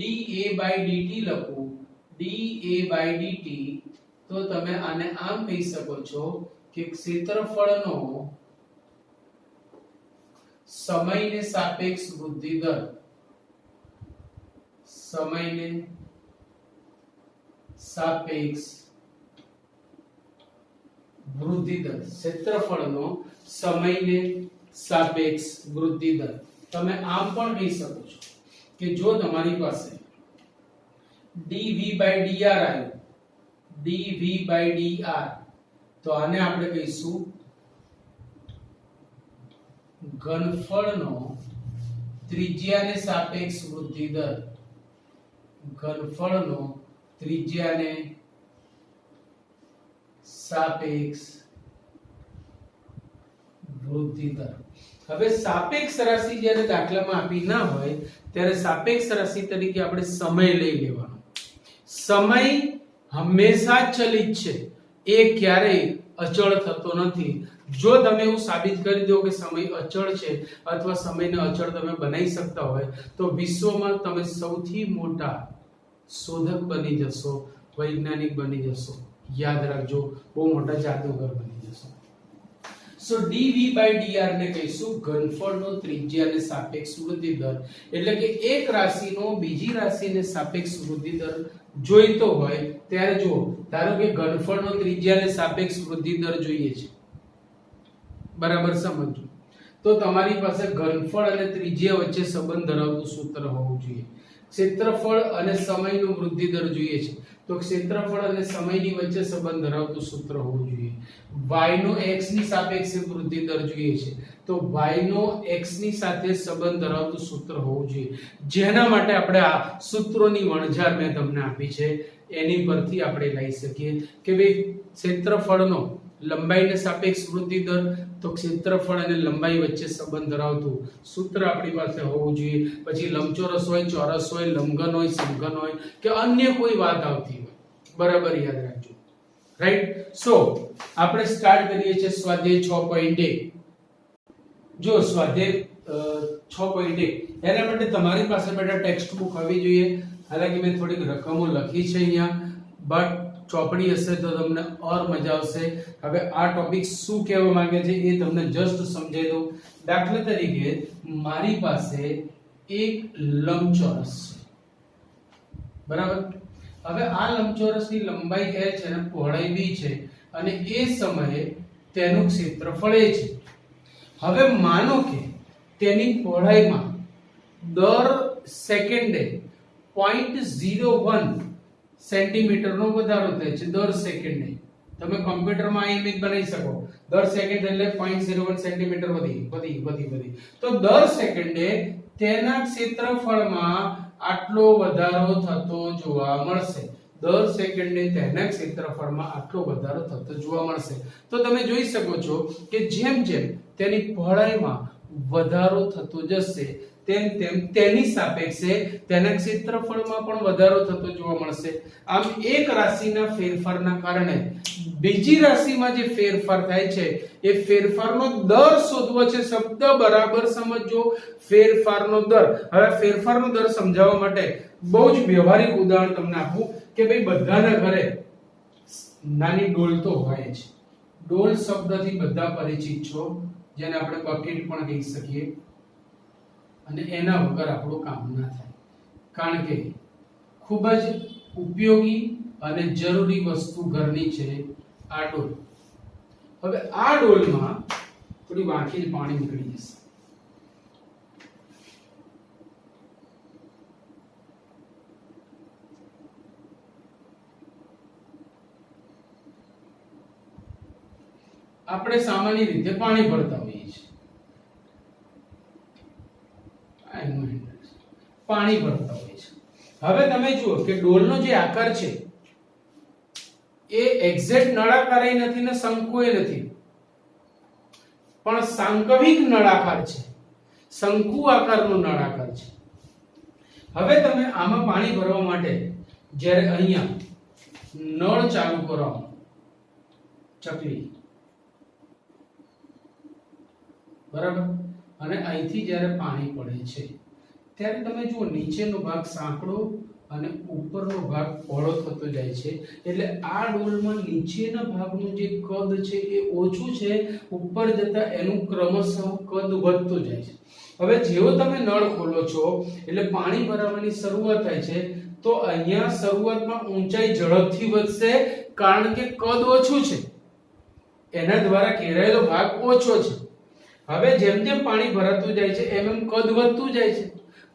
dA by dt લખું, dA by dt, તો તમે આને આમ કહી શકો છો કે ક્ષેત્રફળનો સમયને સાપેક્ષ વૃદ્ધિ દર. સમયને સાપેક્ષ વૃદ્ધિ દર. ક્ષેત્રફળનો સમયને સાપેક્ષ વૃદ્ધિ દર. તમે આમ પણ કહી શકો છો કે જો તમારી પાસે dv by dr આવ્યું, dv by dr, તો આને આપણે કહીશું ઘનફળનો ત્રિજ્યાને સાપેક્ષ વૃદ્ધિ દર. ઘનફળનો ત્રિજ્યાને સાપેક્ષ વૃદ્ધિ દર. હવે સાપેક્ષ રાશિ જ્યારે દાખલામાં આપી ના હોય ત્યારે સાપેક્ષ રાશિ તરીકે આપણે સમય લઈ લેવાનો. સમય હંમેશા ચલિત છે, એ ક્યારેય અચળ થતો નથી. જો તમે એવું સાબિત કરી દો કે સમય અચળ છે અથવા સમયને અચળ તમે બનાવી શકતા હોય તો વિશ્વમાં તમે સૌથી મોટા શોધક બની જશો, વૈજ્ઞાનિક બની જશો. યાદ રાખજો, બહુ મોટા જાદુગર બની જશો. સો dv by dr ને કહીશું ઘનફળનો ત્રિજ્યાને સાપેક્ષ વૃદ્ધિ દર. એટલે કે એક રાશિનો બીજી રાશિને સાપેક્ષ વૃદ્ધિ દર જોઈતો હોય ત્યારે જો ધારો કે ઘનફળનો ત્રિજ્યાને સાપેક્ષ વૃદ્ધિ દર જોઈએ છે, બરાબર સમજો, તો તમારી પાસે ઘનફળ અને ત્રિજ્યા વચ્ચે સંબંધ ધરાવતું સૂત્ર હોવું જોઈએ. ક્ષેત્રફળ અને સમયનો વૃદ્ધિ દર જોઈએ છે તો ક્ષેત્રફળ અને સમયની વચ્ચે સંબંધ ધરાવતું સૂત્ર હોવું જોઈએ. y નો x ની સાપેક્ષે વૃદ્ધિ દર જોઈએ છે તો y નો x ની સાથે સંબંધ ધરાવતું સૂત્ર હોવું જોઈએ. જેના માટે આપણે આ સૂત્રોની વણઝાર મેં તમને આપી છે એની પરથી આપણે લઈ શકીએ કે ભાઈ ક્ષેત્રફળનો લંબાઈને સાપેક્ષ વૃદ્ધિ દર, તો ક્ષેત્રફળ અને લંબાઈ વચ્ચે સંબંધ ધરાવતું સૂત્ર આપણી પાસે હોવું જોઈએ. પછી લંબચોરસ હોય, ચોરસ હોય, લંબઘન હોય, સમઘન હોય કે અન્ય કોઈ વાત આવતી હોય, બરાબર યાદ રાખજો. રાઈટ. સો આપણે સ્ટાર્ટ કરીએ છીએ સ્વાધ્યાય 6.1. જો સ્વાધ્યાય 6.1 એના માટે તમારી પાસે બેટા ટેક્સ્ટ બુક હોવી જોઈએ. હાલાકી મેં થોડીક રકમો લખી છે અહીંયા, બટ ચોપડી હશે તો તમને ઓર મજા આવશે. હવે આ ટોપિક શું કહેવા માંગે છે એ તમને જસ્ટ સમજાવી દઉં. દાખલા તરીકે મારી પાસે એક લંબચોરસ છે, બરાબર. હવે આ લંબચોરસની લંબાઈ l છે અને પહોળાઈ b છે અને એ સમયે તેનું ક્ષેત્રફળ a છે. હવે માનો કે તેની પહોળાઈમાં દર સેકન્ડે 0.01 સેન્ટીમીટરનો વધારો થાય છે દર સેકન્ડે. તમે કમ્પ્યુટરમાં આ ઇમેજ બનાવી શકો. દર સેકન્ડ એટલે 0.01 સેન્ટીમીટર વધી. તો દર સેકન્ડે તેના ક્ષેત્રફળમાં આટલો વધારો થતો જોવા મળશે. દર સેકન્ડે તેના ક્ષેત્રફળમાં આટલો વધારો થતો જોવા મળશે. તો તમે જોઈ શકો છો કે જેમ જેમ તેની પહોળાઈમાં વધારો થતો જશે તેમ તેમ તેની સાપેક્ષે તેના ક્ષેત્રફળમાં પણ વધારો થતો જોવા મળશે. આમ એક રાશિના ફેરફારના કારણે બીજી રાશિમાં જે ફેરફાર થાય છે એ ફેરફારનો દર શોધવો છે. શબ્દ બરાબર સમજો, ફેરફારનો દર. હવે ફેરફારનો દર સમજાવવા માટે બહુ જ વ્યવહારિક ઉદાહરણ તમને આપું કે ભાઈ બધાના ઘરે નાની ડોલ તો હોય જ. ડોલ શબ્દથી બધા પરિચિત છો, જેને આપણે બકેટ પણ કહી શકીએ. અને એના વગર આપણું કામ ના થાય, કારણ કે ખૂબ જ ઉપયોગી અને જરૂરી વસ્તુ ઘરની છે આ ડોલ. હવે આ ડોલમાં થોડી વાંકી પાણી નીકળી જશે. આપણે સામાન્ય રીતે પાણી ભરતા હોઈએ છીએ, પાણી ભરતા હોય છે. હવે તમે જુઓ કે ડોલનો જે આકાર છે એ એક્ઝેક્ટ નળાકાર નથી ને શંકુએ નથી, પણ સાંકવિક નળાકાર છે, શંકુ આકારનો નળાકાર છે. હવે તમે આમાં પાણી ભરવા માટે જ્યારે અહીંયા નળ ચાલુ કરો, ચકલી, બરાબર, અને અહીંથી જ્યારે પાણી પડે છે ત્યારે તમે જુઓ નીચેનો ભાગ સાંકડો અને ઉપરનો ભાગ પહોળો થતો જાય છે. એટલે આ ડોલમાં નીચેના ભાગનું જે કદ છે એ ઓછું છે, ઉપર જતા એનું ક્રમશઃ કદ વધતું જાય છે. હવે જેવો તમે નળ ખોલો છો એટલે પાણી ભરાવાની શરૂઆત થાય છે, તો અહીંયા શરૂઆતમાં ઊંચાઈ ઝડપથી વધશે, કારણ કે કદ ઓછું છે, એના દ્વારા ઘેરાયેલો ભાગ ઓછો છે. હવે જેમ જેમ પાણી ભરાતું જાય છે એમ એમ કદ વધતું જાય છે.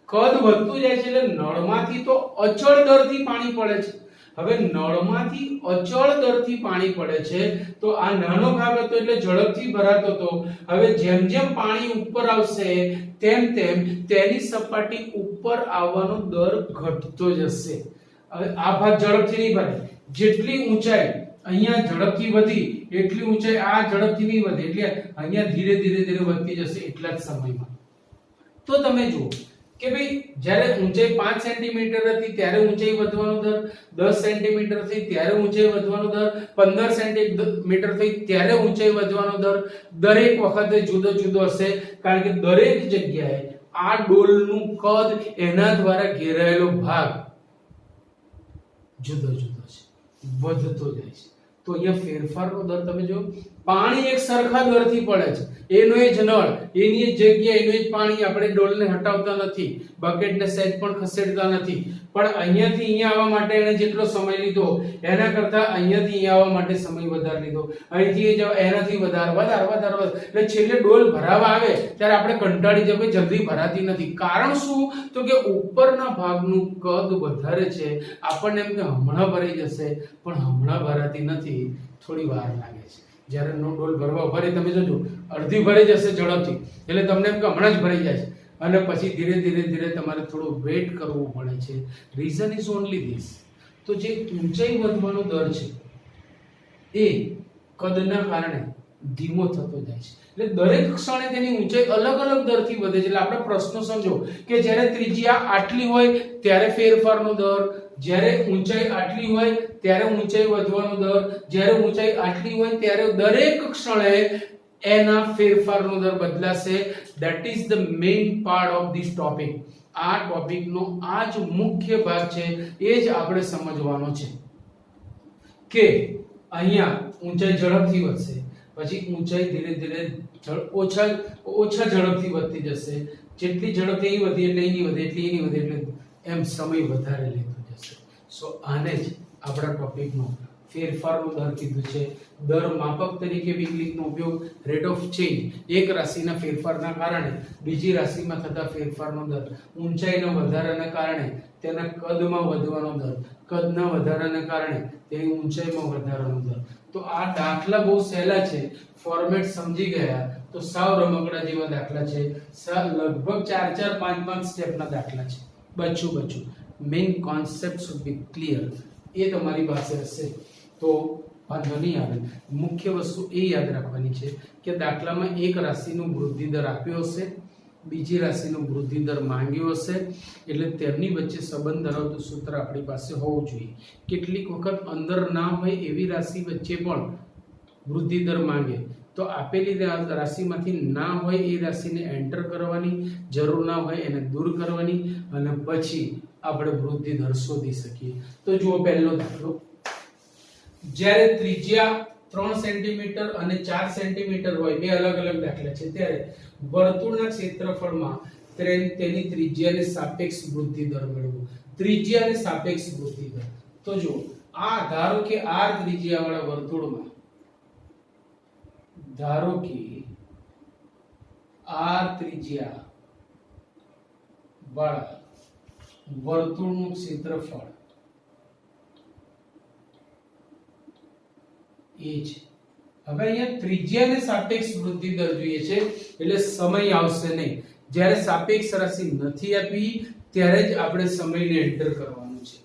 કદ વધતું જાય છે એટલે નળમાંથી તો અચળ દરથી પાણી પડે છે. હવે નળમાંથી અચળ દરથી પાણી પડે છે તો આ નાનો ભાગ હતો એટલે ઝડપથી ભરાતો હતો. હવે જેમ જેમ પાણી ઉપર આવશે તેમ તેમ તેની સપાટી ઉપર આવવાનો દર ઘટતો જશે. હવે આ ભાગ ઝડપથી નહીં ભરાય. જેટલી ઊંચાઈ અહીંયા ઝડપથી વધી એટલી ઊંચાઈ આ ઝડપથી નહીં વધે, એટલે અહીંયા ધીરે ધીરે વધતી જશે એટલા જ સમયમાં. તો તમે જુઓ કે ભાઈ જ્યારે ઊંચાઈ 5 સેન્ટીમીટર હતી ત્યારે ઊંચાઈ વધવાનો દર, 10 સેન્ટીમીટર થઈ ત્યારે ઊંચાઈ વધવાનો દર, 15 સેન્ટીમીટર થઈ ત્યારે ઊંચાઈ વધવાનો દર દરેક વખતે જુદો જુદો હશે, કારણ કે દરેક જગ્યાએ આ ડોલનું કદ એના દ્વારા ઘેરાયેલો ભાગ જુદો જુદો છે, વધતો જાય છે. તો અહીંયા ફેરફારનો દર તમે જો, પાણી એક સરખા દરથી પડે છે, એનો એ જ નળ, એની જ જગ્યાએ એનું જ પાણી, આપણે ડોલને હટાવતા નથી, બકેટને સહેજ પણ ખસેડતા નથી, પણ અહીંયાથી અહીંયા આવવા માટે એને જેટલો સમય લીધો એના કરતા અહીંયાથી અહીંયા આવવા માટે સમય વધારે લીધો, અહીંથી એનાથી વધારે, એટલે છેલ્લે ડોલ ભરાવા આવે ત્યારે આપણે કંટાળી જઈએ, જલ્દી ભરાતી નથી. કારણ શું? તો કે ઉપરના ભાગનું કદ વધારે છે, આપણને એમ કે હમણાં ભરાઈ જશે, પણ હમણાં ભરાતી નથી, થોડી વાર લાગે છે. જ્યારે નો ડોલ ભરવા ભરે તમે જોજો અડધી ભરાઈ જશે ઝડપથી, એટલે તમને એમ કે હમણાં જ ભરાઈ જાય છે, અને પછી ધીરે ધીરે તમારે થોડું વેઇટ કરવું પડે છે. Reason is only this. તો જે ઊંચાઈ વધવાનો દર છે એ કદના કારણે ધીમો થતો જાય છે. એટલે દરેક ક્ષણે તેની ઊંચાઈ અલગ અલગ દરથી વધે છે. એટલે આપણે પ્રશ્નો સમજો કે જ્યારે ત્રિજ્યા આટલી હોય ત્યારે ફેરફારનો દર, જ્યારે ઊંચાઈ આટલી હોય ત્યારે ઊંચાઈ વધવાનો દર, જ્યારે ઊંચાઈ આટલી હોય ત્યારે દરેક ક્ષણે એના ફેરફારનો દર બદલાશે. That is the main part of this topic. આ ટોપિકનો આ જ મુખ્ય ભાગ છે, એ જ આપણે સમજવાનો છે કે અહીંયા ઊંચાઈ ઝડપથી વધશે, પછી ઊંચાઈ ધીરે ધીરે ઓછા ઝડપથી વધતી જશે. જેટલી ઝડપથી અહીં વધી એટલે એની વધે, એટલી એની વધે, એટલે એમ સમય વધારે લેતો જશે. સો આને જ આપણા ટોપિકનો ફેરફારનો દર કીધું છે. દર માપક તરીકે વિકલિતનો ઉપયોગ રેટ ઓફ ચેન્જ, એક રાશિના ફેરફારના કારણે બીજી રાશિમાં થતા ફેરફારનો દર, ઊંચાઈના વધારાના કારણે તેના કદમાં વધવાનો દર, કદના વધારાના કારણે તેની ઊંચાઈમાં વધારાનો દર. તો આ દાખલા બહુ સહેલા છે, ફોર્મેટ સમજી ગયા તો સાવ રમકડા જેવા દાખલા છે. લગભગ 4 5 સ્ટેપના દાખલા છે. બચ્ચું main concept should be clear. એ તમારી પાસે હશે તો વાંધો નહીં આવે. મુખ્ય વસ્તુ એ યાદ રાખવાની છે કે દાખલામાં એક રાશિનો વૃદ્ધિ દર આપ્યો હશે, બીજી રાશિનો વૃદ્ધિ દર માંગ્યો હશે, એટલે તેમની વચ્ચે સંબંધ ધરાવતું સૂત્ર આપણી પાસે હોવું જોઈએ. કેટલીક વખત અંદર ના હોય એવી રાશિ વચ્ચે પણ વૃદ્ધિ દર માંગે તો આપેલી રાશિમાંથી ના હોય એ રાશિને એન્ટર કરવાની, જરૂર ના હોય એને દૂર કરવાની, અને પછી આપણે વૃદ્ધિ દર શોધી શકીએ. તો જુઓ પહેલો દાખલો. જ્યારે ત્રિજ્યા 3 સેન્ટીમીટર અને 4 સેન્ટીમીટર હોય, બે અલગ અલગ દાખલા છે, ત્યારે વર્તુળના ક્ષેત્રફળમાં તેની ત્રિજ્યાને સાપેક્ષ વૃદ્ધિ દર મેળવો. ત્રિજ્યાને સાપેક્ષ વૃદ્ધિ દર. તો જુઓ, આ ધારો કે r ત્રિજ્યાવાળા વર્તુળમાં, ધારો કે r ત્રિજ્યા વાળા વર્તુળનું ક્ષેત્રફળ એ છે. હવે અહીંયા ત્રિજ્યાને સાપેક્ષ વૃદ્ધિ દર જોઈએ છે, એટલે સમય આવશે નહીં. જ્યારે સાપેક્ષ રાશિ નથી આપી ત્યારે જ આપણે સમયને એન્ટર કરવાનું છે.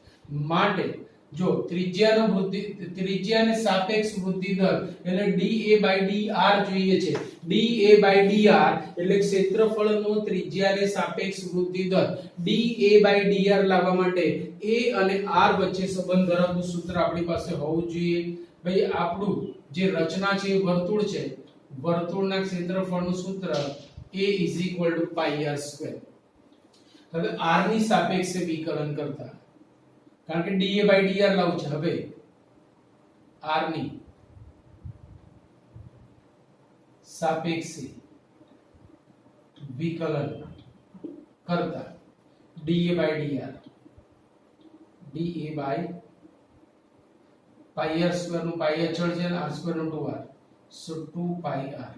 માટે જો ત્રિજ્યાને સાપેક્ષ વૃદ્ધિ દર એટલે dA/dr જોઈએ છે. dA/dr એટલે ક્ષેત્રફળનો ત્રિજ્યાને સાપેક્ષ વૃદ્ધિ દર. dA/dr લાવવા માટે a અને r વચ્ચે સંબંધ ધરાવતું સૂત્ર આપણી પાસે હોવું જોઈએ. ભાઈ આપણું જે રચના છે એ વર્તુળ છે, વર્તુળના ક્ષેત્રફળનું સૂત્ર a = πr². હવે r ની સાપેક્ષે વિકલન કરતા, કારણ કે dA/dr લાવું છે, હવે r ની સાપેક્ષે વિકલન કરતા dA/dr πr² નું π અચળ છે અને r² નું 2r, સો 2πr.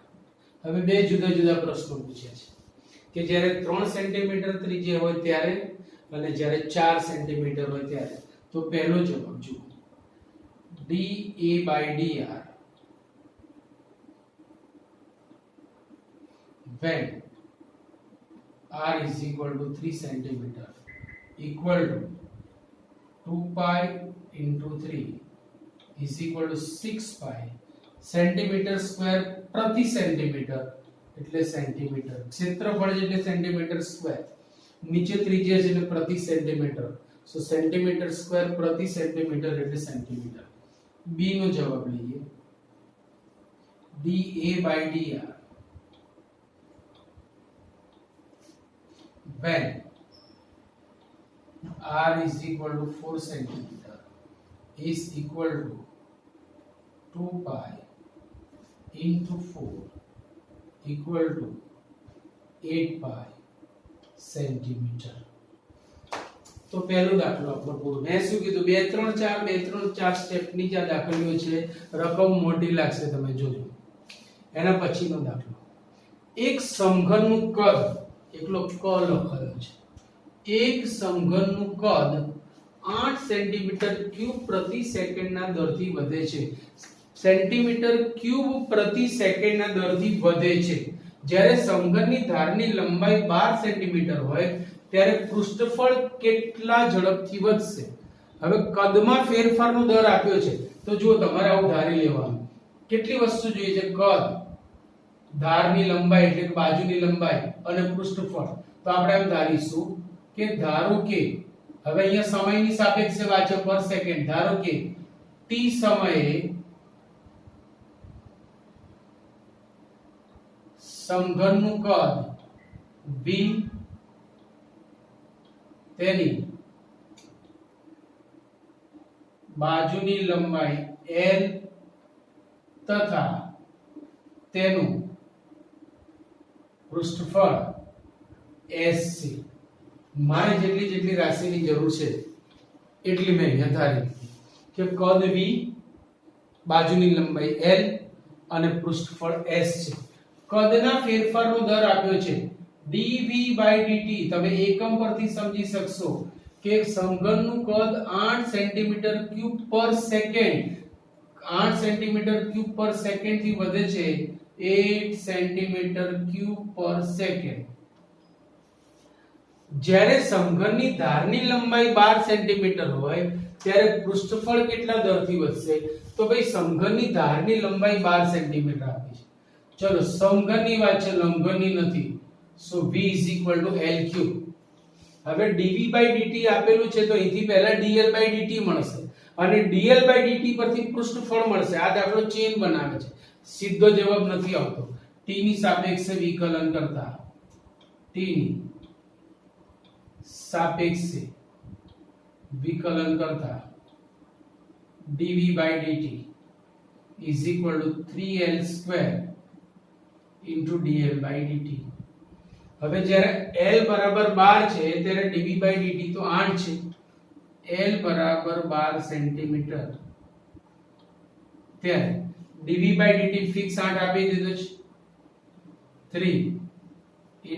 હવે બે જુદા જુદા પ્રશ્નો પૂછ્યા છે કે જ્યારે 3 સેન્ટીમીટર ત્રિજ્યા હોય ત્યારે અને જ્યારે 4 સેન્ટીમીટર હોય ત્યારે. તો પહેલો જવાબ જુઓ, dA/dr when r is equal to 3 centimeter equal to 2π into 3 is equal to 6π centimetre square પ્રતિ સેન્ટીમીટર, એટલે સેન્ટીમીટર ક્ષેત્રફળ એટલે સેન્ટીમીટર સ્ક્વેર, નીચે ત્રિજ્યા છે એટલે પ્રતિ સેન્ટીમીટર, સો સેન્ટીમીટર સ્ક્વેર પ્રતિ સેન્ટીમીટર એટલે સેન્ટીમીટર. બી નો જવાબ લઈએ, dA/dr when r is equal to 4 centimeter is equal to 2π into 4 equal to 8π centimetre. તો પહેલો દાખલો આપણો પૂરો. મેં શું કીધું, 2 3 4 સ્ટેપની જે દાખલીઓ છે, રકમ મોટી લાગશે, તમે જોજો. એના પછીનો દાખલો, એક સમઘનનું કદ, એકલો ક લખાયો છે, એક સમઘનનું કદ 8 સેન્ટીમીટર ક્યુબ પ્રતિ સેકન્ડના દરથી વધે છે. સેન્ટીમીટર ક્યુબ પ્રતિ સેકન્ડના દરથી વધે છે. જ્યારે સમઘનની ધારની લંબાઈ 12 સેન્ટીમીટર હોય ત્યારે પૃષ્ઠફળ કેટલા ઝડપથી વધશે? હવે કદમાં ફેરફારનો દર આપ્યો છે, તો જુઓ તમારે આવું ધારી લેવાનું કેટલી વસ્તુ જોઈએ છે? કદ, ધારની લંબાઈ એટલે કે બાજુની લંબાઈ અને પૃષ્ઠફળ. તો આપણે એમ ધારીશું કે ધારો કે હવે અહીંયા સમયની સાપેક્ષે વાંચો પર સેકન્ડ. ધારો કે t સમયે સમઘનનું કદ v, તેની બાજુની લંબાઈ l તથા તેનું પૃષ્ઠફળ s છે. મારે જેટલી રાશિની જરૂર છે એટલી મેં અહીંયા ધારી કે કદ v, બાજુની લંબાઈ l અને પૃષ્ઠફળ s છે. કદના ફેરફારનો દર આપ્યો છે dv/dt. તમે એકમ પરથી સમજી શકશો કે સમઘનનું કદ 8 સેન્ટીમીટર ક્યુબ પર સેકન્ડ, 8 સેન્ટીમીટર ક્યુબ પર સેકન્ડ થી વધે છે 8 સેન્ટીમીટર ક્યુબ પર સેકન્ડ. જ્યારે સમઘનની ધારની લંબાઈ 12 સેન્ટીમીટર હોય ત્યારે પૃષ્ઠફળ કેટલા દરથી વધશે? તો ભાઈ સમઘનની ધારની લંબાઈ 12 સેન્ટીમીટર આપી છે. ચલો સમઘનની વાત છે, લંબઘનની નથી. સો v L3. હવે dv/dt આપેલું છે તો અહીંથી પહેલા dl/dt મળશે અને dl/dt પરથી પૃષ્ઠફળ મળશે. આ દાખલો ચેન બનાવે છે, સીધો જવાબ નથી આવતો. t ની સાપેક્ષે વિકલન કરતા, t ની સાપેક્ષે વિકલન કરતા dv/dt = 3l² dl/dt. હવે જ્યારે l બરાબર 12 છે ત્યારે dv/dt તો 8 છે. l બરાબર 12 સેન્ટીમીટર ત્યારે dv/dt ફિક્સ 8 આપી દીધો છે. 3 * 12²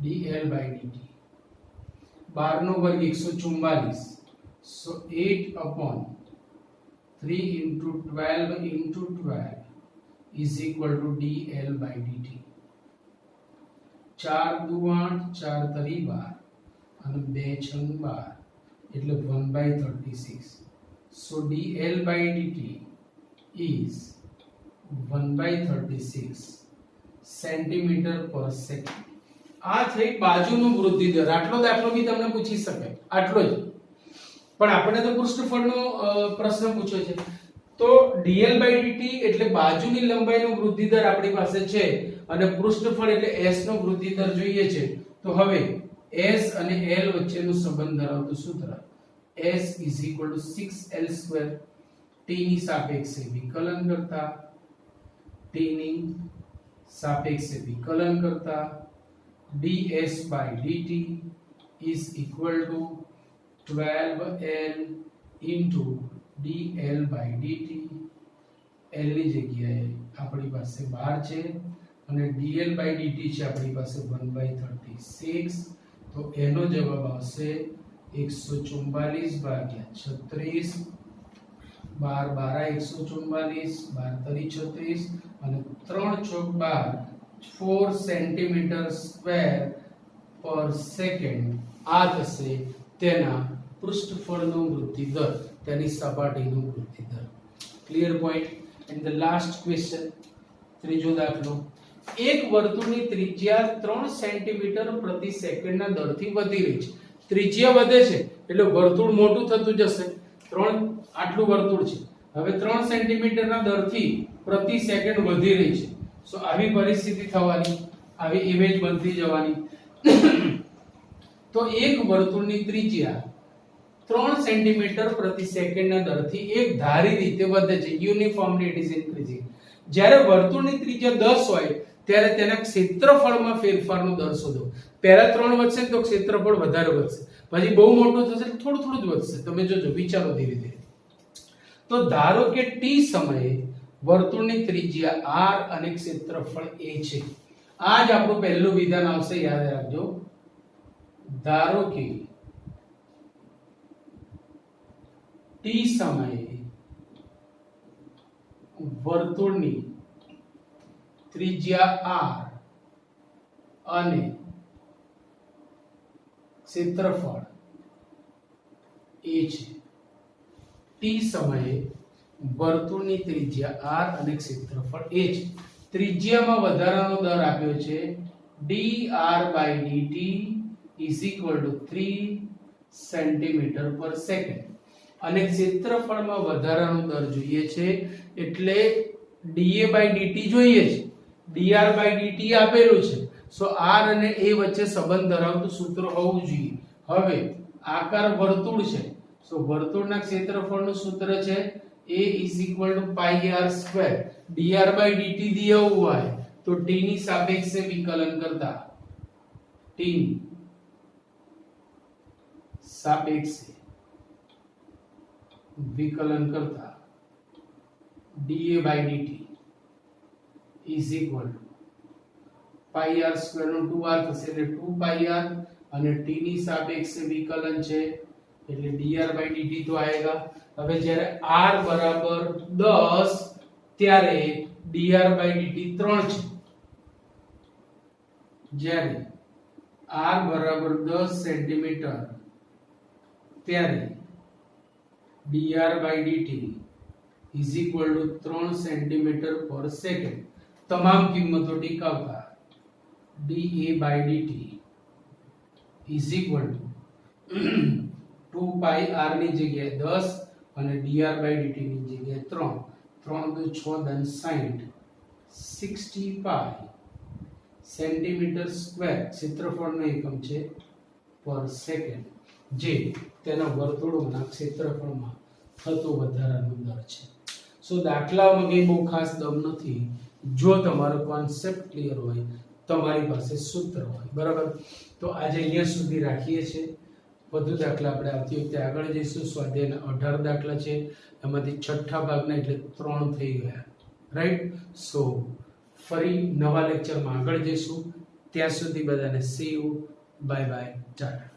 dl/dt. 12 નો વર્ગ 144. so 8/3 * 12 * 12 = dl/dt. 4 × 2 = 8, 4 × 3 = 12 અને 2 × 6 = 12 એટલે 1/36. so dl/dt is 1/36 સેન્ટીમીટર પર સેકન્ડ. આ થઈ બાજુનો વૃદ્ધિ દર. આટલો દાખલો બી તમને પૂછી શકે, આટલો જ. પણ આપણે તો પૃષ્ઠફળનો પ્રશ્ન પૂછ્યો છે. તો dl/dt એટલે બાજુની લંબાઈનો વૃદ્ધિ દર આપણી પાસે છે અને પૃષ્ઠફળ એટલે s નો વૃદ્ધિ દર જોઈએ છે. તો હવે s અને l વચ્ચેનો સંબંધ ધરાવતું સૂત્ર s = 6l². t ની સાપેક્ષે વિકલન કરતા, t ની સાપેક્ષે વિકલન કરતા ds/dt = 12l dl/dt. l ની જગ્યાએ આપણી પાસે 12 છે અને dl/dt છે આપણી પાસે 1/36. તો એનો જવાબ આવશે 144/36. 12 * 12 = 144, 12 * 3 = 36 અને 3 × 4 = 4 સેન્ટીમીટર સ્ક્વેર પર સેકન્ડ. આ થશે તેના પૃષ્ઠફળનો વૃદ્ધિ દર, તેની સપાટીનો વૃદ્ધિ દર. Clear point. And the last question, ત્રીજો દાખલો. એક વર્તુળની ત્રિજ્યા 3 સેન્ટીમીટર પ્રતિ સેકન્ડના દરથી વધી રહી છે. ત્રિજ્યા વધે છે એટલે વર્તુળ મોટું થતું જશે. 3 આટલું વર્તુળ છે, હવે 3 સેન્ટીમીટરના દરથી પ્રતિ સેકન્ડ વધી રહી છે. સો આવી પરિસ્થિતિ થવાની, આવી ઇમેજ બનતી જવાની. તો એક વર્તુળની ત્રિજ્યા 3 સેન્ટીમીટર પ્રતિ સેકન્ડના દરથી એક ધારી રીતે વધે છે. Uniformly it is increasing. જ્યારે વર્તુળની ત્રિજ્યા 10 હોય ત્યારે તેના ક્ષેત્રફળમાં ફેરફારનો દર શોધો. પહેલા 3 વધશે તો ક્ષેત્રફળ વધારે વધશે, પછી બહુ મોટું થશે એટલે થોડું થોડું જ વધશે. તમે જોજો, વિચારો ધીરે ધીરે. તો ધારો કે t સમયે વર્તુળની ત્રિજ્યા r અને ક્ષેત્રફળ a છે. આ જ આપણું પહેલું વિધાન આવશે, યાદ રાખજો. ધારો કે t સમયે વર્તુળની ત્રિજ્યા r અને ક્ષેત્રફળ a છે. ટી સમયે વર્તુળની ત્રિજ્યા r અને ક્ષેત્રફળ a છે. ત્રિજ્યામાં વધારાનો દર આપ્યો છે dr/dt = 3 cm/s અને ક્ષેત્રફળમાં વધારાનો દર જોઈએ છે એટલે dA/dt જોઈએ છે. dr/dt આપેલું છે, સો r અને a વચ્ચે સંબંધ ધરાવતું સૂત્ર હોવું જોઈએ. હવે આકાર વર્તુળ છે, સો વર્તુળના ક્ષેત્રફળનું સૂત્ર છે a = πr². dr/dt દિયા हुआ है तो t ની સાપેક્ષે વિકલન કરતા t ની સાપેક્ષે વિકલન કરતા dA/dt = πr² નો 2r થશે એટલે 2πr અને t ની સાપેક્ષે વિકલન છે એટલે dr/dt તો આएगा. હવે જ્યારે r બરાબર 10 ત્યારે dr/dt 3 છે. જ્યારે r બરાબર 10 સેન્ટીમીટર ત્યારે dr/dt = 3 cm/s. તમામ કિંમતો ટીકાવતા dA/dt = 2πr ની જગ્યાએ 10 અને dr/dt ની જગ્યાએ 3. 3 × 6 = 60 60π cm². ક્ષેત્રફળનો એકમ છે પર સેકન્ડ, જે તેના વર્તુળોના ક્ષેત્રફળમાં થતો વધારાનો દર છે. સો દાખલામાં કંઈ બહુ ખાસ દમ નથી જો તમારો કોન્સેપ્ટ ક્લિયર હોય, તમારી પાસે સૂત્ર હોય. બરાબર, તો આજે અહીંયા સુધી રાખીએ છીએ. વધુ દાખલા આપણે આવતી વખતે આગળ જઈશું. સ્વાધ્યાયના 18 દાખલા છે, એમાંથી છઠ્ઠા ભાગના એટલે 3 થઈ ગયા. રાઈટ. સો ફરી નવા લેક્ચરમાં આગળ જઈશું. ત્યાં સુધી બધાને C you, bye bye, Tata.